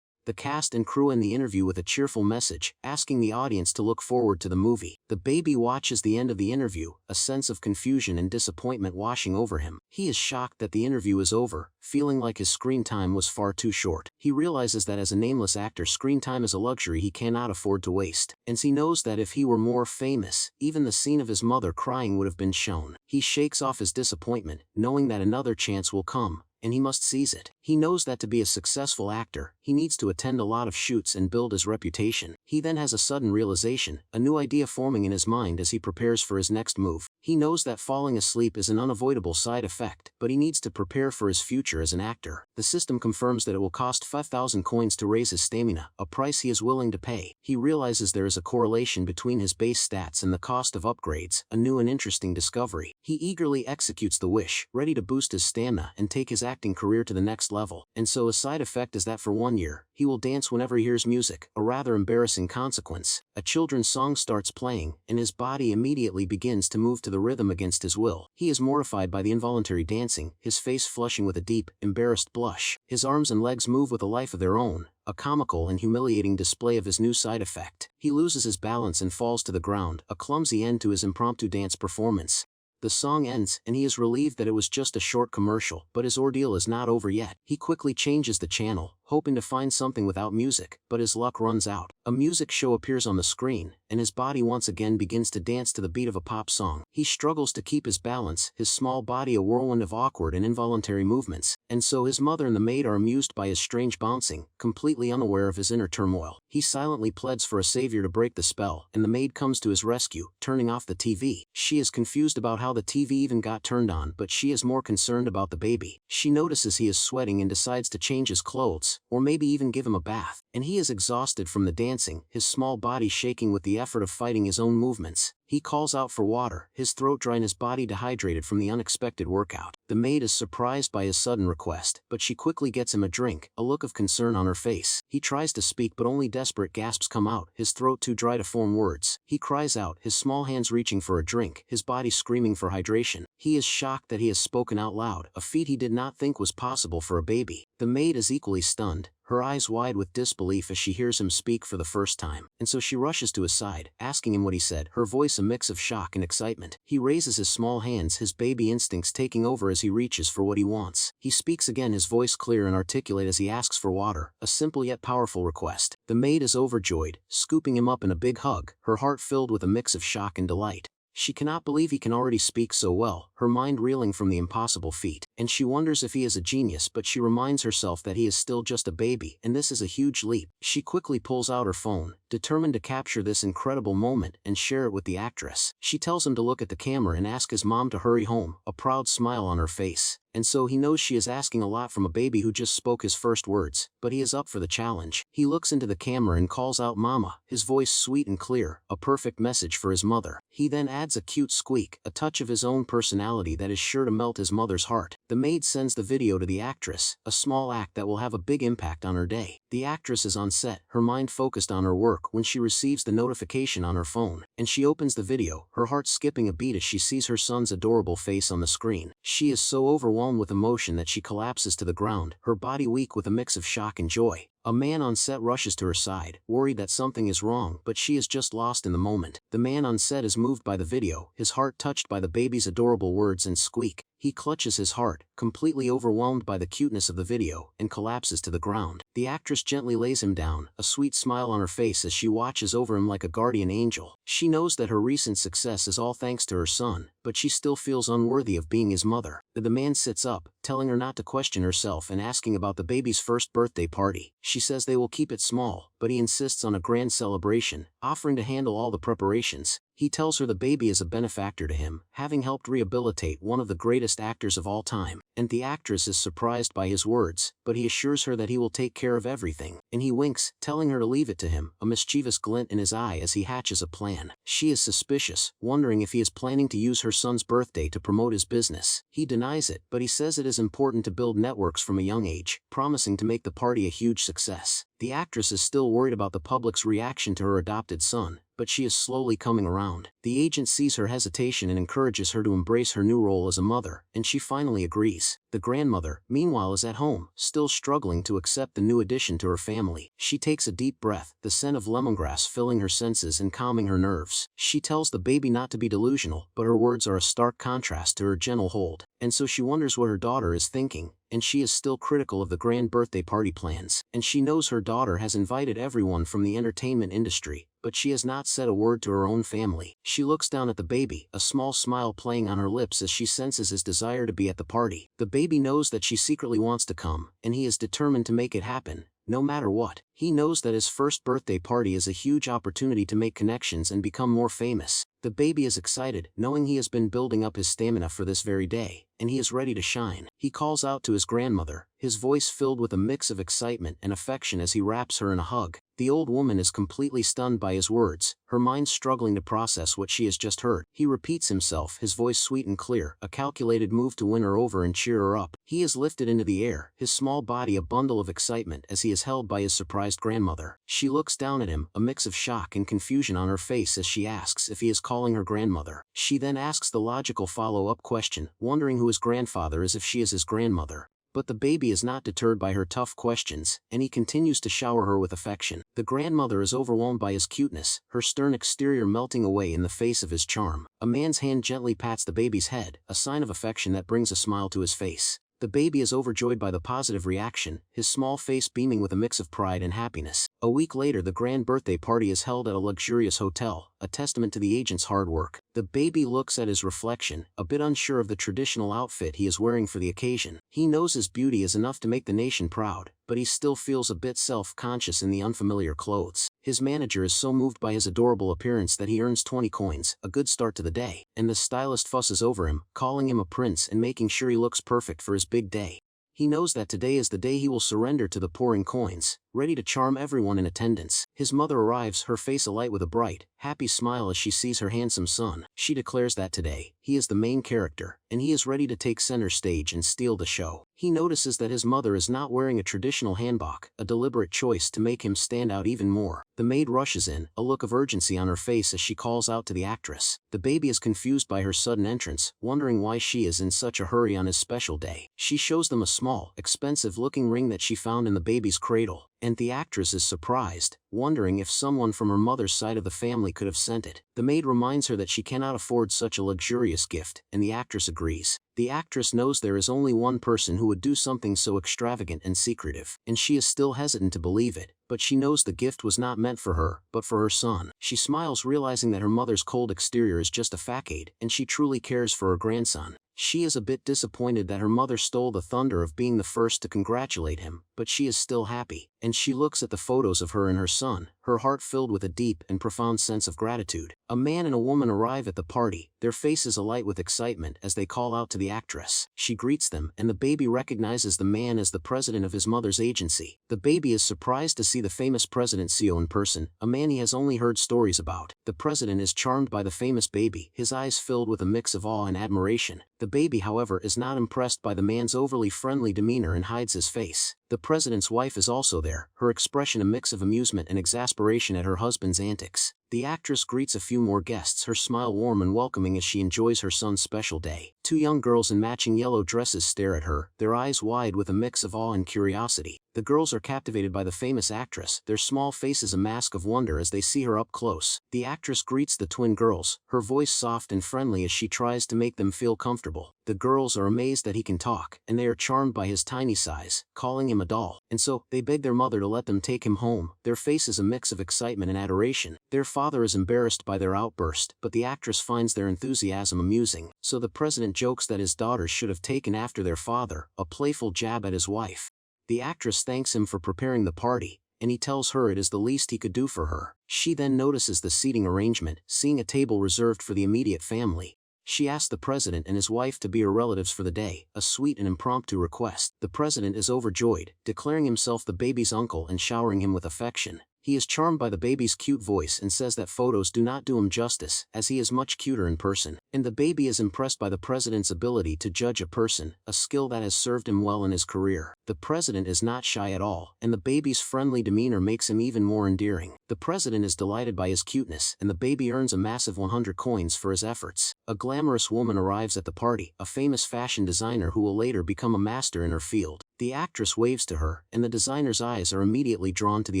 The cast and crew end the interview with a cheerful message, asking the audience to look forward to the movie. The baby watches the end of the interview, a sense of confusion and disappointment washing over him. He is shocked that the interview is over, feeling like his screen time was far too short. He realizes that as a nameless actor, screen time is a luxury he cannot afford to waste. And he knows that if he were more famous, even the scene of his mother crying would have been shown. He shakes off his disappointment, knowing that another chance will come, and he must seize it. He knows that to be a successful actor, he needs to attend a lot of shoots and build his reputation. He then has a sudden realization, a new idea forming in his mind as he prepares for his next move. He knows that falling asleep is an unavoidable side effect, but he needs to prepare for his future as an actor. The system confirms that it will cost 5,000 coins to raise his stamina, a price he is willing to pay. He realizes there is a correlation between his base stats and the cost of upgrades, a new and interesting discovery. He eagerly executes the wish, ready to boost his stamina and take his acting career to the next level. And so a side effect is that for 1 year, he will dance whenever he hears music, a rather embarrassing consequence. A children's song starts playing, and his body immediately begins to move to the rhythm against his will. He is mortified by the involuntary dancing, his face flushing with a deep, embarrassed blush. His arms and legs move with a life of their own, a comical and humiliating display of his new side effect. He loses his balance and falls to the ground, a clumsy end to his impromptu dance performance. The song ends, and he is relieved that it was just a short commercial, but his ordeal is not over yet. He quickly changes the channel, hoping to find something without music, but his luck runs out. A music show appears on the screen, and his body once again begins to dance to the beat of a pop song. He struggles to keep his balance, his small body a whirlwind of awkward and involuntary movements, and so his mother and the maid are amused by his strange bouncing, completely unaware of his inner turmoil. He silently pleads for a savior to break the spell, and the maid comes to his rescue, turning off the TV. She is confused about how the TV even got turned on, but she is more concerned about the baby. She notices he is sweating and decides to change his clothes, or maybe even give him a bath, and he is exhausted from the dancing, his small body shaking with the effort of fighting his own movements. He calls out for water, his throat dry and his body dehydrated from the unexpected workout. The maid is surprised by his sudden request, but she quickly gets him a drink, a look of concern on her face. He tries to speak but only desperate gasps come out, his throat too dry to form words. He cries out, his small hands reaching for a drink, his body screaming for hydration. He is shocked that he has spoken out loud, a feat he did not think was possible for a baby. The maid is equally stunned, her eyes wide with disbelief as she hears him speak for the first time, and so she rushes to his side, asking him what he said, her voice a mix of shock and excitement. He raises his small hands, his baby instincts taking over as he reaches for what he wants. He speaks again, his voice clear and articulate as he asks for water, a simple yet powerful request. The maid is overjoyed, scooping him up in a big hug, her heart filled with a mix of shock and delight. She cannot believe he can already speak so well, her mind reeling from the impossible feat, and she wonders if he is a genius, but she reminds herself that he is still just a baby, and this is a huge leap. She quickly pulls out her phone, determined to capture this incredible moment and share it with the actress. She tells him to look at the camera and ask his mom to hurry home, a proud smile on her face. And so he knows she is asking a lot from a baby who just spoke his first words, but he is up for the challenge. He looks into the camera and calls out "Mama," his voice sweet and clear, a perfect message for his mother. He then adds a cute squeak, a touch of his own personality that is sure to melt his mother's heart. The maid sends the video to the actress, a small act that will have a big impact on her day. The actress is on set, her mind focused on her work when she receives the notification on her phone, and she opens the video, her heart skipping a beat as she sees her son's adorable face on the screen. She is so overwhelmed with emotion that she collapses to the ground, her body weak with a mix of shock and joy. A man on set rushes to her side, worried that something is wrong, but she is just lost in the moment. The man on set is moved by the video, his heart touched by the baby's adorable words and squeak. He clutches his heart, completely overwhelmed by the cuteness of the video, and collapses to the ground. The actress gently lays him down, a sweet smile on her face as she watches over him like a guardian angel. She knows that her recent success is all thanks to her son, but she still feels unworthy of being his mother. The man sits up, telling her not to question herself and asking about the baby's first birthday party. She says they will keep it small, but he insists on a grand celebration, offering to handle all the preparations. He tells her the baby is a benefactor to him, having helped rehabilitate one of the greatest actors of all time, and the actress is surprised by his words, but he assures her that he will take care of everything, and he winks, telling her to leave it to him, a mischievous glint in his eye as he hatches a plan. She is suspicious, wondering if he is planning to use her son's birthday to promote his business. He denies it, but he says it is important to build networks from a young age, promising to make the party a huge success. The actress is still worried about the public's reaction to her adopted son, but she is slowly coming around. The agent sees her hesitation and encourages her to embrace her new role as a mother, and she finally agrees. The grandmother, meanwhile, is at home, still struggling to accept the new addition to her family. She takes a deep breath, the scent of lemongrass filling her senses and calming her nerves. She tells the baby not to be delusional, but her words are a stark contrast to her gentle hold, and so she wonders what her daughter is thinking. And she is still critical of the grand birthday party plans, and she knows her daughter has invited everyone from the entertainment industry, but she has not said a word to her own family. She looks down at the baby, a small smile playing on her lips as she senses his desire to be at the party. The baby knows that she secretly wants to come, and he is determined to make it happen, no matter what. He knows that his first birthday party is a huge opportunity to make connections and become more famous. The baby is excited, knowing he has been building up his stamina for this very day, and he is ready to shine. He calls out to his grandmother, his voice filled with a mix of excitement and affection as he wraps her in a hug. The old woman is completely stunned by his words, her mind struggling to process what she has just heard. He repeats himself, his voice sweet and clear, a calculated move to win her over and cheer her up. He is lifted into the air, his small body a bundle of excitement as he is held by his surprised grandmother. She looks down at him, a mix of shock and confusion on her face as she asks if he is calling her grandmother. She then asks the logical follow-up question, wondering who his grandfather is if she is his grandmother. But the baby is not deterred by her tough questions, and he continues to shower her with affection. The grandmother is overwhelmed by his cuteness, her stern exterior melting away in the face of his charm. A man's hand gently pats the baby's head, a sign of affection that brings a smile to his face. The baby is overjoyed by the positive reaction, his small face beaming with a mix of pride and happiness. A week later, the grand birthday party is held at a luxurious hotel, a testament to the agent's hard work. The baby looks at his reflection, a bit unsure of the traditional outfit he is wearing for the occasion. He knows his beauty is enough to make the nation proud, but he still feels a bit self-conscious in the unfamiliar clothes. His manager is so moved by his adorable appearance that he earns 20 coins, a good start to the day, and the stylist fusses over him, calling him a prince and making sure he looks perfect for his big day. He knows that today is the day he will surrender to the pouring coins, ready to charm everyone in attendance. His mother arrives, her face alight with a bright, happy smile as she sees her handsome son. She declares that today, he is the main character, and he is ready to take center stage and steal the show. He notices that his mother is not wearing a traditional hanbok, a deliberate choice to make him stand out even more. The maid rushes in, a look of urgency on her face as she calls out to the actress. The baby is confused by her sudden entrance, wondering why she is in such a hurry on his special day. She shows them a small, expensive-looking ring that she found in the baby's cradle, and the actress is surprised, wondering if someone from her mother's side of the family could have sent it. The maid reminds her that she cannot afford such a luxurious gift, and the actress agrees. The actress knows there is only one person who would do something so extravagant and secretive, and she is still hesitant to believe it, but she knows the gift was not meant for her, but for her son. She smiles, realizing that her mother's cold exterior is just a facade, and she truly cares for her grandson. She is a bit disappointed that her mother stole the thunder of being the first to congratulate him, but she is still happy, and she looks at the photos of her and her son, her heart filled with a deep and profound sense of gratitude. A man and a woman arrive at the party, their faces alight with excitement as they call out to the actress. She greets them, and the baby recognizes the man as the president of his mother's agency. The baby is surprised to see the famous President CEO in person, a man he has only heard stories about. The president is charmed by the famous baby, his eyes filled with a mix of awe and admiration. The baby, however, is not impressed by the man's overly friendly demeanor and hides his face. The president's wife is also there, her expression a mix of amusement and exasperation at her husband's antics. The actress greets a few more guests, her smile warm and welcoming as she enjoys her son's special day. Two young girls in matching yellow dresses stare at her, their eyes wide with a mix of awe and curiosity. The girls are captivated by the famous actress, their small faces a mask of wonder as they see her up close. The actress greets the twin girls, her voice soft and friendly as she tries to make them feel comfortable. The girls are amazed that he can talk, and they are charmed by his tiny size, calling him a doll. And so, they beg their mother to let them take him home, their faces a mix of excitement and adoration. Their father is embarrassed by their outburst, but the actress finds their enthusiasm amusing. So the president jokes that his daughters should have taken after their father, a playful jab at his wife. The actress thanks him for preparing the party, and he tells her it is the least he could do for her. She then notices the seating arrangement, seeing a table reserved for the immediate family. She asks the president and his wife to be her relatives for the day, a sweet and impromptu request. The president is overjoyed, declaring himself the baby's uncle and showering him with affection. He is charmed by the baby's cute voice and says that photos do not do him justice, as he is much cuter in person. And the baby is impressed by the president's ability to judge a person, a skill that has served him well in his career. The president is not shy at all, and the baby's friendly demeanor makes him even more endearing. The president is delighted by his cuteness, and the baby earns a massive 100 coins for his efforts. A glamorous woman arrives at the party, a famous fashion designer who will later become a master in her field. The actress waves to her, and the designer's eyes are immediately drawn to the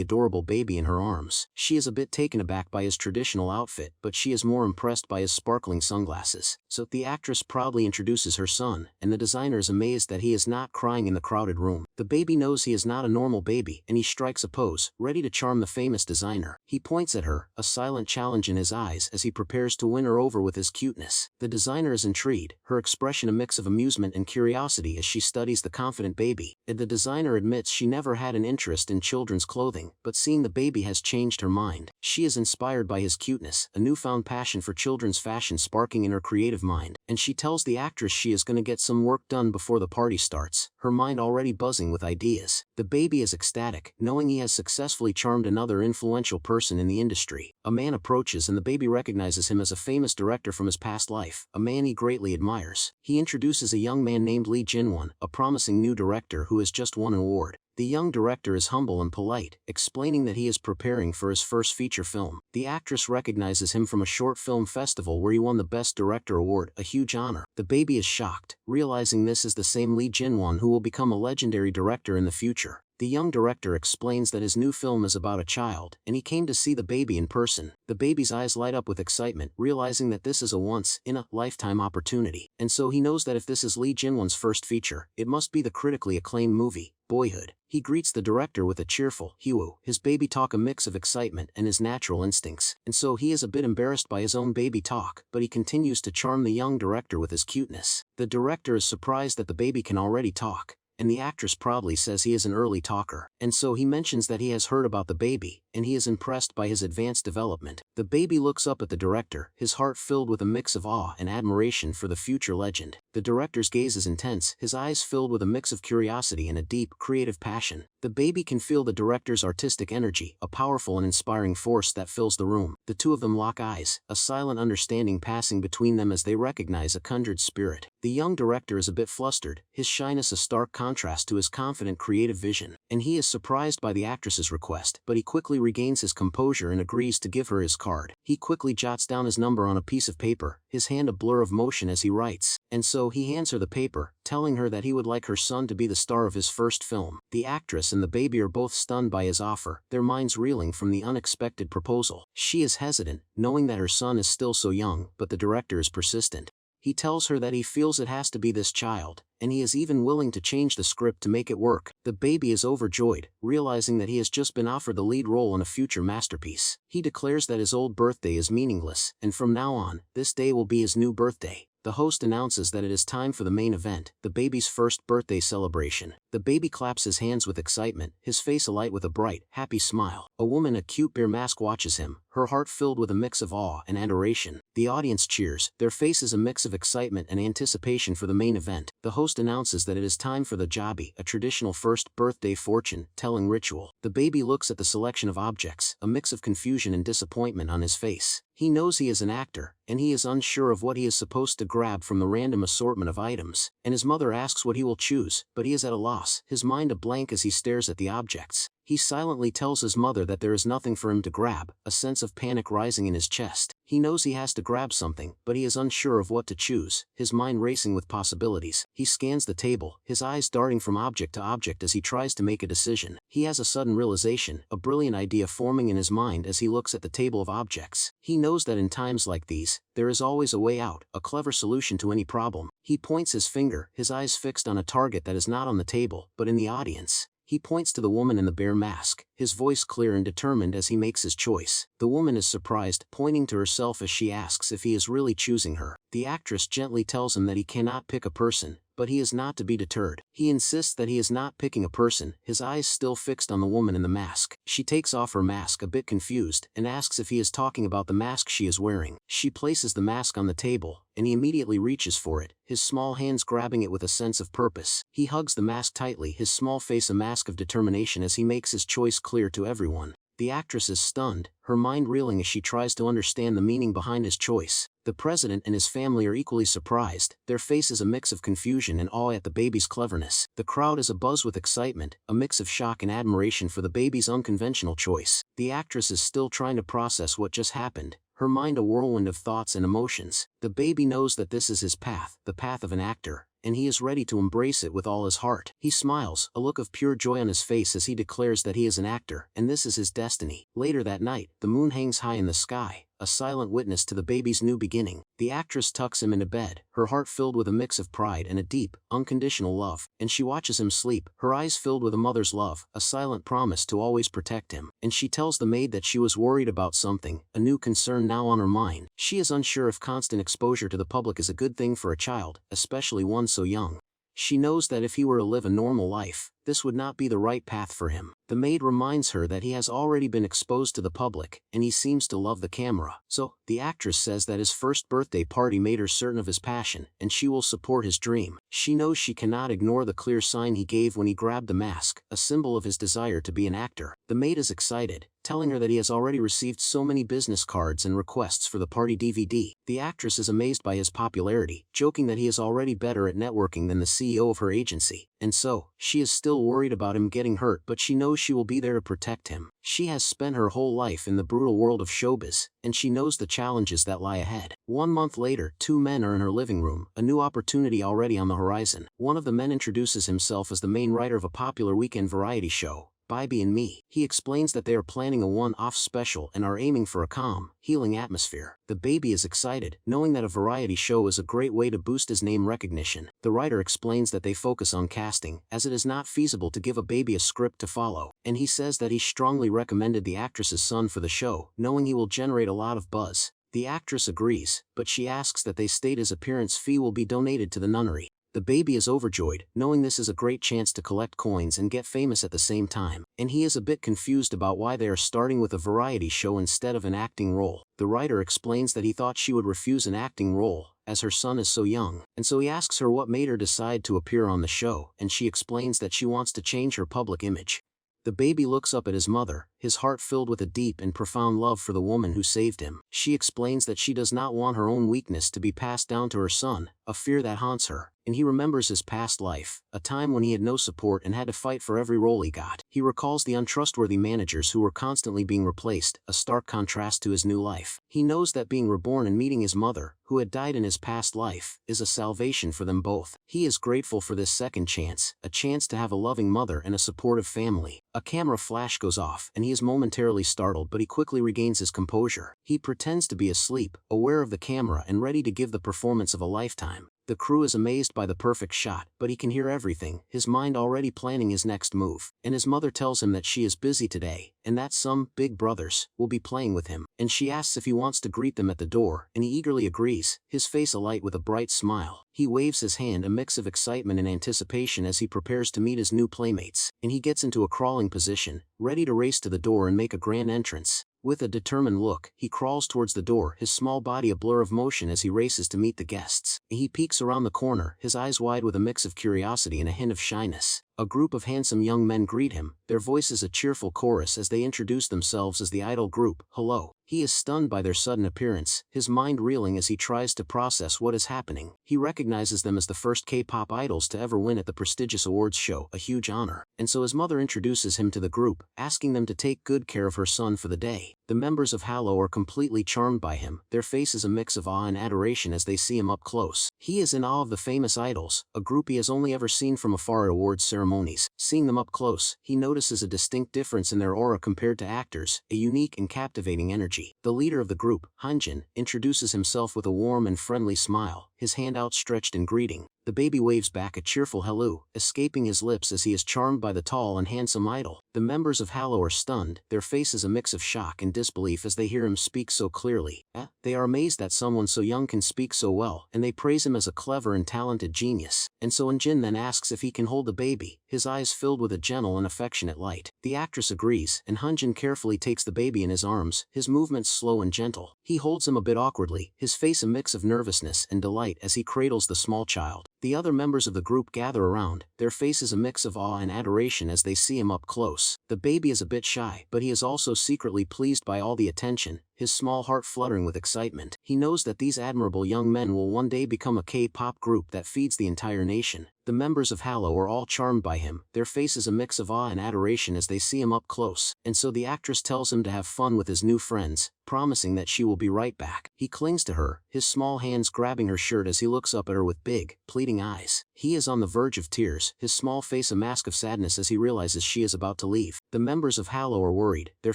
adorable baby in her arms. She is a bit taken aback by his traditional outfit, but she is more impressed by his sparkling sunglasses. So the actress proudly introduces her son, and the designer is amazed that he is not crying in the crowded room. The baby knows he is not a normal baby, and he strikes a pose, ready to charm the famous designer. He points at her, a silent challenge in his eyes as he prepares to win her over with his cuteness. The designer is intrigued, her expression a mix of amusement and curiosity as she studies the confident baby. And the designer admits she never had an interest in children's clothing, but seeing the baby has changed her mind. She is inspired by his cuteness, a newfound passion for children's fashion sparking in her creative mind, and she tells the actress she is going to get some work done before the party starts, her mind already buzzing with ideas. The baby is ecstatic, knowing he has successfully charmed another influential person in the industry. A man approaches and the baby recognizes him as a famous director from his past life, a man he greatly admires. He introduces a young man named Lee Jinwon, a promising new director who has just won an award. The young director is humble and polite, explaining that he is preparing for his first feature film. The actress recognizes him from a short film festival where he won the Best Director award, a huge honor. The baby is shocked, realizing this is the same Lee Jinwon who will become a legendary director in the future. The young director explains that his new film is about a child, and he came to see the baby in person. The baby's eyes light up with excitement, realizing that this is a once-in-a-lifetime opportunity. And so he knows that if this is Lee Jinwon's first feature, it must be the critically acclaimed movie, Boyhood. He greets the director with a cheerful "Hiwo." His baby talk, a mix of excitement and his natural instincts, and so he is a bit embarrassed by his own baby talk, but he continues to charm the young director with his cuteness. The director is surprised that the baby can already talk, and the actress proudly says he is an early talker, and so he mentions that he has heard about the baby, and he is impressed by his advanced development. The baby looks up at the director, his heart filled with a mix of awe and admiration for the future legend. The director's gaze is intense, his eyes filled with a mix of curiosity and a deep, creative passion. The baby can feel the director's artistic energy, a powerful and inspiring force that fills the room. The two of them lock eyes, a silent understanding passing between them as they recognize a conjured spirit. The young director is a bit flustered, his shyness a stark contrast to his confident creative vision, and he is surprised by the actress's request, but he quickly regains his composure and agrees to give her his card. He quickly jots down his number on a piece of paper, his hand a blur of motion as he writes, and so he hands her the paper, telling her that he would like her son to be the star of his first film. The actress and the baby are both stunned by his offer, their minds reeling from the unexpected proposal. She is hesitant, knowing that her son is still so young, but the director is persistent. He tells her that he feels it has to be this child, and he is even willing to change the script to make it work. The baby is overjoyed, realizing that he has just been offered the lead role in a future masterpiece. He declares that his old birthday is meaningless, and from now on, this day will be his new birthday. The host announces that it is time for the main event, the baby's first birthday celebration. The baby claps his hands with excitement, his face alight with a bright, happy smile. A woman in a cute bear mask watches him, her heart filled with a mix of awe and adoration. The audience cheers, their faces a mix of excitement and anticipation for the main event. The host announces that it is time for the jabi, a traditional first birthday fortune-telling ritual. The baby looks at the selection of objects, a mix of confusion and disappointment on his face. He knows he is an actor, and he is unsure of what he is supposed to grab from the random assortment of items, and his mother asks what he will choose, but he is at a loss, his mind a blank as he stares at the objects. He silently tells his mother that there is nothing for him to grab, a sense of panic rising in his chest. He knows he has to grab something, but he is unsure of what to choose, his mind racing with possibilities. He scans the table, his eyes darting from object to object as he tries to make a decision. He has a sudden realization, a brilliant idea forming in his mind as he looks at the table of objects. He knows that in times like these, there is always a way out, a clever solution to any problem. He points his finger, his eyes fixed on a target that is not on the table, but in the audience. He points to the woman in the bear mask, his voice clear and determined as he makes his choice. The woman is surprised, pointing to herself as she asks if he is really choosing her. The actress gently tells him that he cannot pick a person, but he is not to be deterred. He insists that he is not picking a person, his eyes still fixed on the woman in the mask. She takes off her mask a bit confused, and asks if he is talking about the mask she is wearing. She places the mask on the table, and he immediately reaches for it, his small hands grabbing it with a sense of purpose. He hugs the mask tightly, his small face a mask of determination as he makes his choice clear to everyone. The actress is stunned, her mind reeling as she tries to understand the meaning behind his choice. The president and his family are equally surprised, their faces a mix of confusion and awe at the baby's cleverness. The crowd is abuzz with excitement, a mix of shock and admiration for the baby's unconventional choice. The actress is still trying to process what just happened, her mind a whirlwind of thoughts and emotions. The baby knows that this is his path, the path of an actor, and he is ready to embrace it with all his heart. He smiles, a look of pure joy on his face as he declares that he is an actor, and this is his destiny. Later that night, the moon hangs high in the sky, a silent witness to the baby's new beginning. The actress tucks him into bed, her heart filled with a mix of pride and a deep, unconditional love, and she watches him sleep, her eyes filled with a mother's love, a silent promise to always protect him. And she tells the maid that she was worried about something, a new concern now on her mind. She is unsure if constant exposure to the public is a good thing for a child, especially one so young. She knows that if he were to live a normal life, this would not be the right path for him. The maid reminds her that he has already been exposed to the public, and he seems to love the camera. So, the actress says that his first birthday party made her certain of his passion, and she will support his dream. She knows she cannot ignore the clear sign he gave when he grabbed the mask, a symbol of his desire to be an actor. The maid is excited, telling her that he has already received so many business cards and requests for the party DVD. The actress is amazed by his popularity, joking that he is already better at networking than the CEO of her agency, and so, she is still worried about him getting hurt, but she knows she will be there to protect him. She has spent her whole life in the brutal world of showbiz, and she knows the challenges that lie ahead. 1 month later, 2 men are in her living room, a new opportunity already on the horizon. One of the men introduces himself as the main writer of a popular weekend variety show, Bybee and Me. He explains that they are planning a one-off special and are aiming for a calm, healing atmosphere. The baby is excited, knowing that a variety show is a great way to boost his name recognition. The writer explains that they focus on casting, as it is not feasible to give a baby a script to follow, and he says that he strongly recommended the actress's son for the show, knowing he will generate a lot of buzz. The actress agrees, but she asks that they state his appearance fee will be donated to the nunnery. The baby is overjoyed, knowing this is a great chance to collect coins and get famous at the same time, and he is a bit confused about why they are starting with a variety show instead of an acting role. The writer explains that he thought she would refuse an acting role, as her son is so young, and so he asks her what made her decide to appear on the show, and she explains that she wants to change her public image. The baby looks up at his mother, his heart filled with a deep and profound love for the woman who saved him. She explains that she does not want her own weakness to be passed down to her son, a fear that haunts her, and he remembers his past life, a time when he had no support and had to fight for every role he got. He recalls the untrustworthy managers who were constantly being replaced, a stark contrast to his new life. He knows that being reborn and meeting his mother, who had died in his past life, is a salvation for them both. He is grateful for this second chance, a chance to have a loving mother and a supportive family. A camera flash goes off, and he is momentarily startled, but he quickly regains his composure. He pretends to be asleep, aware of the camera and ready to give the performance of a lifetime. The crew is amazed by the perfect shot, but he can hear everything, his mind already planning his next move, and his mother tells him that she is busy today, and that some big brothers will be playing with him, and she asks if he wants to greet them at the door, and he eagerly agrees, his face alight with a bright smile. He waves his hand, a mix of excitement and anticipation as he prepares to meet his new playmates, and he gets into a crawling position, ready to race to the door and make a grand entrance. With a determined look, he crawls towards the door, his small body a blur of motion as he races to meet the guests. He peeks around the corner, his eyes wide with a mix of curiosity and a hint of shyness. A group of handsome young men greet him, their voices a cheerful chorus as they introduce themselves as the idol group, Hello. He is stunned by their sudden appearance, his mind reeling as he tries to process what is happening. He recognizes them as the first K-pop idols to ever win at the prestigious awards show, a huge honor, and so his mother introduces him to the group, asking them to take good care of her son for the day. The members of Yahello are completely charmed by him, their faces a mix of awe and adoration as they see him up close. He is in awe of the famous idols, a group he has only ever seen from afar at awards ceremonies. Seeing them up close, he notices a distinct difference in their aura compared to actors, a unique and captivating energy. The leader of the group, Hanjin, introduces himself with a warm and friendly smile, his hand outstretched in greeting. The baby waves back a cheerful hello, escaping his lips as he is charmed by the tall and handsome idol. The members of Yahello are stunned, their faces a mix of shock and disbelief as they hear him speak so clearly. They are amazed that someone so young can speak so well, and they praise him as a clever and talented genius. And so Hanjin then asks if he can hold the baby, his eyes filled with a gentle and affectionate light. The actress agrees, and Hanjin carefully takes the baby in his arms, his movements slow and gentle. He holds him a bit awkwardly, his face a mix of nervousness and delight as he cradles the small child. The other members of the group gather around, their faces a mix of awe and adoration as they see him up close. The baby is a bit shy, but he is also secretly pleased by all the attention, his small heart fluttering with excitement. He knows that these admirable young men will one day become a K-pop group that feeds the entire nation. The members of Yahello are all charmed by him, their faces a mix of awe and adoration as they see him up close, and so the actress tells him to have fun with his new friends, promising that she will be right back. He clings to her, his small hands grabbing her shirt as he looks up at her with big, pleading eyes. He is on the verge of tears, his small face a mask of sadness as he realizes she is about to leave. The members of Yahello are worried, their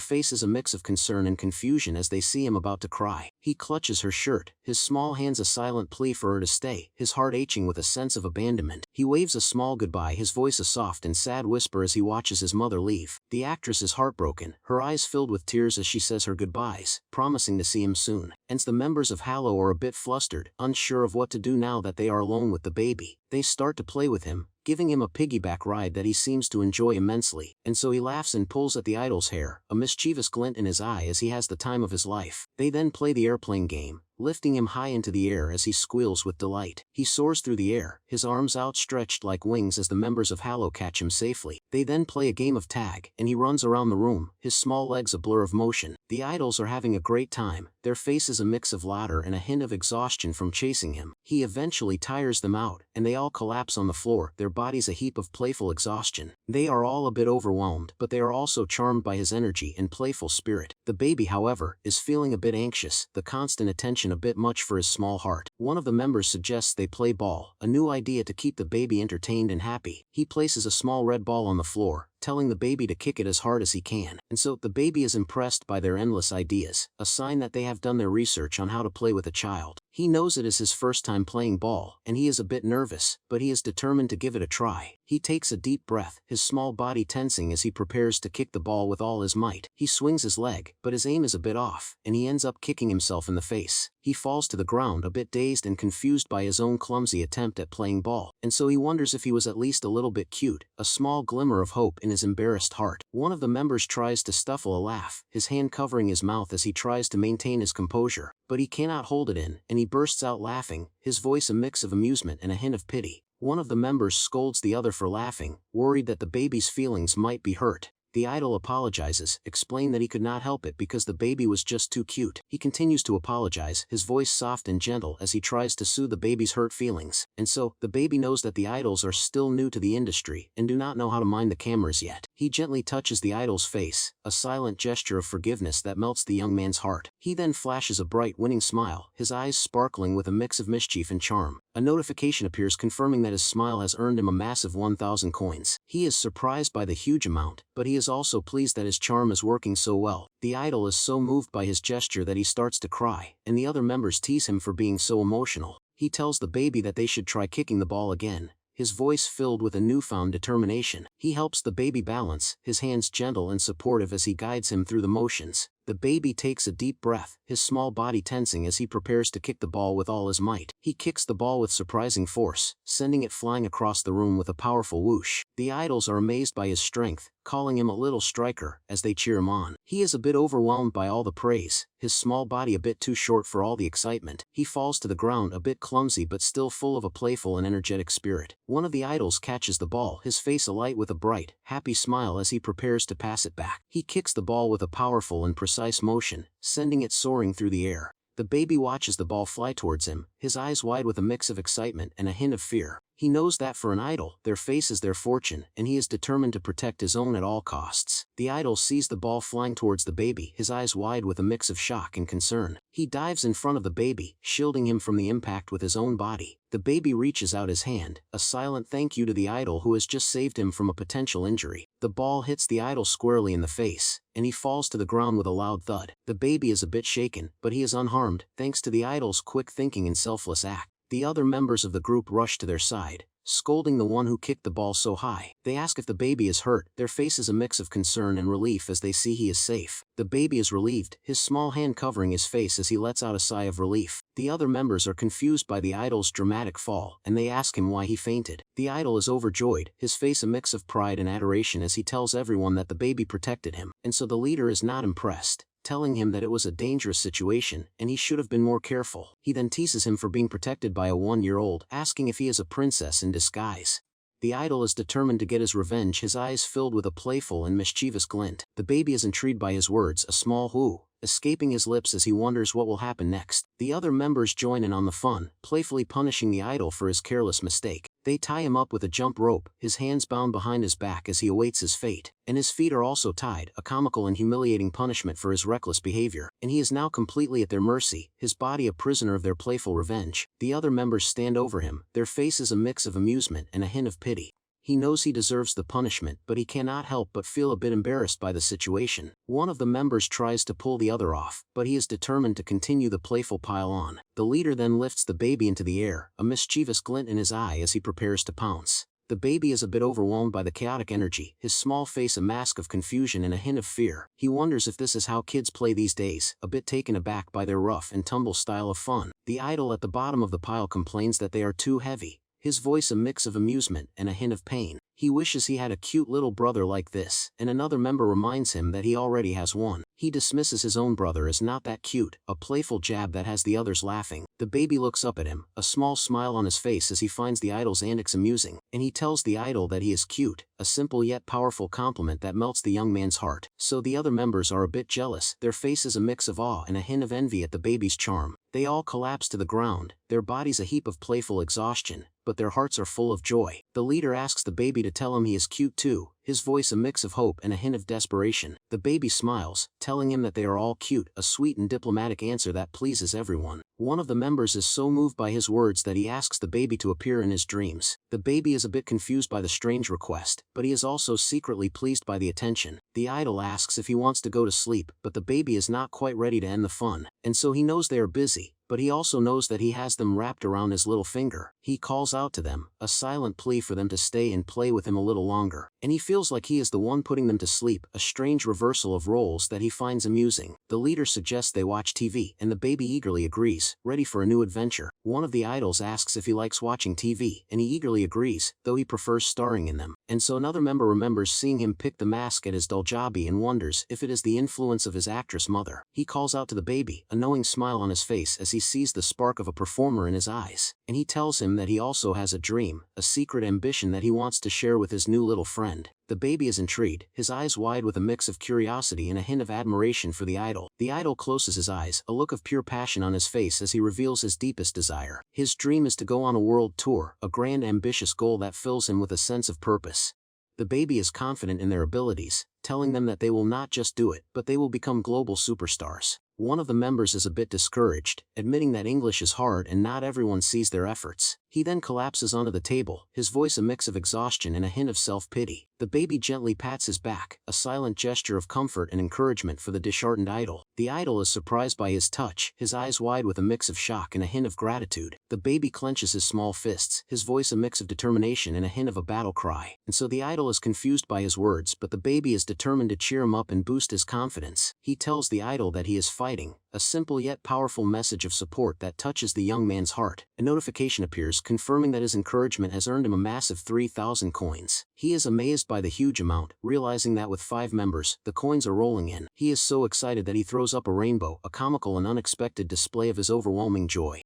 faces a mix of concern and confusion as they see him about to cry. He clutches her shirt, his small hands a silent plea for her to stay, his heart aching with a sense of abandonment. He waves a small goodbye, his voice a soft and sad whisper as he watches his mother leave. The actress is heartbroken, her eyes filled with tears as she says her goodbyes, promising to see him soon. Hence the members of Yahello are a bit flustered, unsure of what to do now that they are alone with the baby. They start to play with him, giving him a piggyback ride that he seems to enjoy immensely, and so he laughs and pulls at the idol's hair, a mischievous glint in his eye as he has the time of his life. They then play the airplane game, lifting him high into the air as he squeals with delight. He soars through the air, his arms outstretched like wings as the members of Yahello catch him safely. They then play a game of tag, and he runs around the room, his small legs a blur of motion. The idols are having a great time, their faces a mix of laughter and a hint of exhaustion from chasing him. He eventually tires them out, and they all collapse on the floor, their bodies a heap of playful exhaustion. They are all a bit overwhelmed, but they are also charmed by his energy and playful spirit. The baby, however, is feeling a bit anxious, the constant attention a bit much for his small heart. One of the members suggests they play ball, a new idea to keep the baby entertained and happy. He places a small red ball on the floor, telling the baby to kick it as hard as he can. And so, the baby is impressed by their endless ideas, a sign that they have done their research on how to play with a child. He knows it is his first time playing ball, and he is a bit nervous, but he is determined to give it a try. He takes a deep breath, his small body tensing as he prepares to kick the ball with all his might. He swings his leg, but his aim is a bit off, and he ends up kicking himself in the face. He falls to the ground a bit dazed and confused by his own clumsy attempt at playing ball, and so he wonders if he was at least a little bit cute, a small glimmer of hope in his embarrassed heart. One of the members tries to stifle a laugh, his hand covering his mouth as he tries to maintain his composure, but he cannot hold it in, and he bursts out laughing, his voice a mix of amusement and a hint of pity. One of the members scolds the other for laughing, worried that the baby's feelings might be hurt. The idol apologizes, explaining that he could not help it because the baby was just too cute. He continues to apologize, his voice soft and gentle as he tries to soothe the baby's hurt feelings. And so, the baby knows that the idols are still new to the industry and do not know how to mind the cameras yet. He gently touches the idol's face, a silent gesture of forgiveness that melts the young man's heart. He then flashes a bright winning smile, his eyes sparkling with a mix of mischief and charm. A notification appears confirming that his smile has earned him a massive 1,000 coins. He is surprised by the huge amount, but he is also pleased that his charm is working so well. The idol is so moved by his gesture that he starts to cry, and the other members tease him for being so emotional. He tells the baby that they should try kicking the ball again, his voice filled with a newfound determination. He helps the baby balance, his hands gentle and supportive as he guides him through the motions. The baby takes a deep breath, his small body tensing as he prepares to kick the ball with all his might. He kicks the ball with surprising force, sending it flying across the room with a powerful whoosh. The idols are amazed by his strength, calling him a little striker as they cheer him on. He is a bit overwhelmed by all the praise, his small body a bit too short for all the excitement. He falls to the ground a bit clumsy but still full of a playful and energetic spirit. One of the idols catches the ball, his face alight with a bright, happy smile as he prepares to pass it back. He kicks the ball with a powerful and precise motion, sending it soaring through the air. The baby watches the ball fly towards him, his eyes wide with a mix of excitement and a hint of fear. He knows that for an idol, their face is their fortune, and he is determined to protect his own at all costs. The idol sees the ball flying towards the baby, his eyes wide with a mix of shock and concern. He dives in front of the baby, shielding him from the impact with his own body. The baby reaches out his hand, a silent thank you to the idol who has just saved him from a potential injury. The ball hits the idol squarely in the face, and he falls to the ground with a loud thud. The baby is a bit shaken, but he is unharmed, thanks to the idol's quick thinking and selfless act. The other members of the group rush to their side, scolding the one who kicked the ball so high. They ask if the baby is hurt, their face is a mix of concern and relief as they see he is safe. The baby is relieved, his small hand covering his face as he lets out a sigh of relief. The other members are confused by the idol's dramatic fall, and they ask him why he fainted. The idol is overjoyed, his face a mix of pride and adoration as he tells everyone that the baby protected him, and so the leader is not impressed, telling him that it was a dangerous situation and he should have been more careful. He then teases him for being protected by a 1-year-old, asking if he is a princess in disguise. The idol is determined to get his revenge, his eyes filled with a playful and mischievous glint. The baby is intrigued by his words, a small whoo, escaping his lips as he wonders what will happen next. The other members join in on the fun, playfully punishing the idol for his careless mistake. They tie him up with a jump rope, his hands bound behind his back as he awaits his fate, and his feet are also tied, a comical and humiliating punishment for his reckless behavior. And he is now completely at their mercy, his body a prisoner of their playful revenge. The other members stand over him, their faces a mix of amusement and a hint of pity. He knows he deserves the punishment, but he cannot help but feel a bit embarrassed by the situation. One of the members tries to pull the other off, but he is determined to continue the playful pile-on. The leader then lifts the baby into the air, a mischievous glint in his eye as he prepares to pounce. The baby is a bit overwhelmed by the chaotic energy, his small face a mask of confusion and a hint of fear. He wonders if this is how kids play these days, a bit taken aback by their rough and tumble style of fun. The idol at the bottom of the pile complains that they are too heavy, his voice a mix of amusement and a hint of pain. He wishes he had a cute little brother like this, and another member reminds him that he already has one. He dismisses his own brother as not that cute, a playful jab that has the others laughing. The baby looks up at him, a small smile on his face as he finds the idol's antics amusing, and he tells the idol that he is cute, a simple yet powerful compliment that melts the young man's heart. So the other members are a bit jealous, their faces a mix of awe and a hint of envy at the baby's charm. They all collapse to the ground, their bodies a heap of playful exhaustion, but their hearts are full of joy. The leader asks the baby to tell him he is cute too, his voice a mix of hope and a hint of desperation. The baby smiles, telling him that they are all cute, a sweet and diplomatic answer that pleases everyone. One of the members is so moved by his words that he asks the baby to appear in his dreams. The baby is a bit confused by the strange request, but he is also secretly pleased by the attention. The idol asks if he wants to go to sleep, but the baby is not quite ready to end the fun, and so he knows they are busy, but he also knows that he has them wrapped around his little finger. He calls out to them, a silent plea for them to stay and play with him a little longer, and he feels like he is the one putting them to sleep, a strange reversal of roles that he finds amusing. The leader suggests they watch TV, and the baby eagerly agrees, ready for a new adventure. One of the idols asks if he likes watching TV, and he eagerly agrees, though he prefers starring in them. And so another member remembers seeing him pick the mask at his Duljabi and wonders if it is the influence of his actress mother. He calls out to the baby, a knowing smile on his face as he sees the spark of a performer in his eyes, and he tells him that he also has a dream, a secret ambition that he wants to share with his new little friend. The baby is intrigued, his eyes wide with a mix of curiosity and a hint of admiration for the idol. The idol closes his eyes, a look of pure passion on his face as he reveals his deepest desire. His dream is to go on a world tour, a grand ambitious goal that fills him with a sense of purpose. The baby is confident in their abilities, telling them that they will not just do it, but they will become global superstars. One of the members is a bit discouraged, admitting that English is hard and not everyone sees their efforts. He then collapses onto the table, his voice a mix of exhaustion and a hint of self-pity. The baby gently pats his back, a silent gesture of comfort and encouragement for the disheartened idol. The idol is surprised by his touch, his eyes wide with a mix of shock and a hint of gratitude. The baby clenches his small fists, his voice a mix of determination and a hint of a battle cry. And so the idol is confused by his words, but the baby is determined to cheer him up and boost his confidence. He tells the idol that he is fighting, a simple yet powerful message of support that touches the young man's heart. A notification appears confirming that his encouragement has earned him a massive 3,000 coins. He is amazed by the huge amount, realizing that with 5 members, the coins are rolling in. He is so excited that he throws up a rainbow, a comical and unexpected display of his overwhelming joy.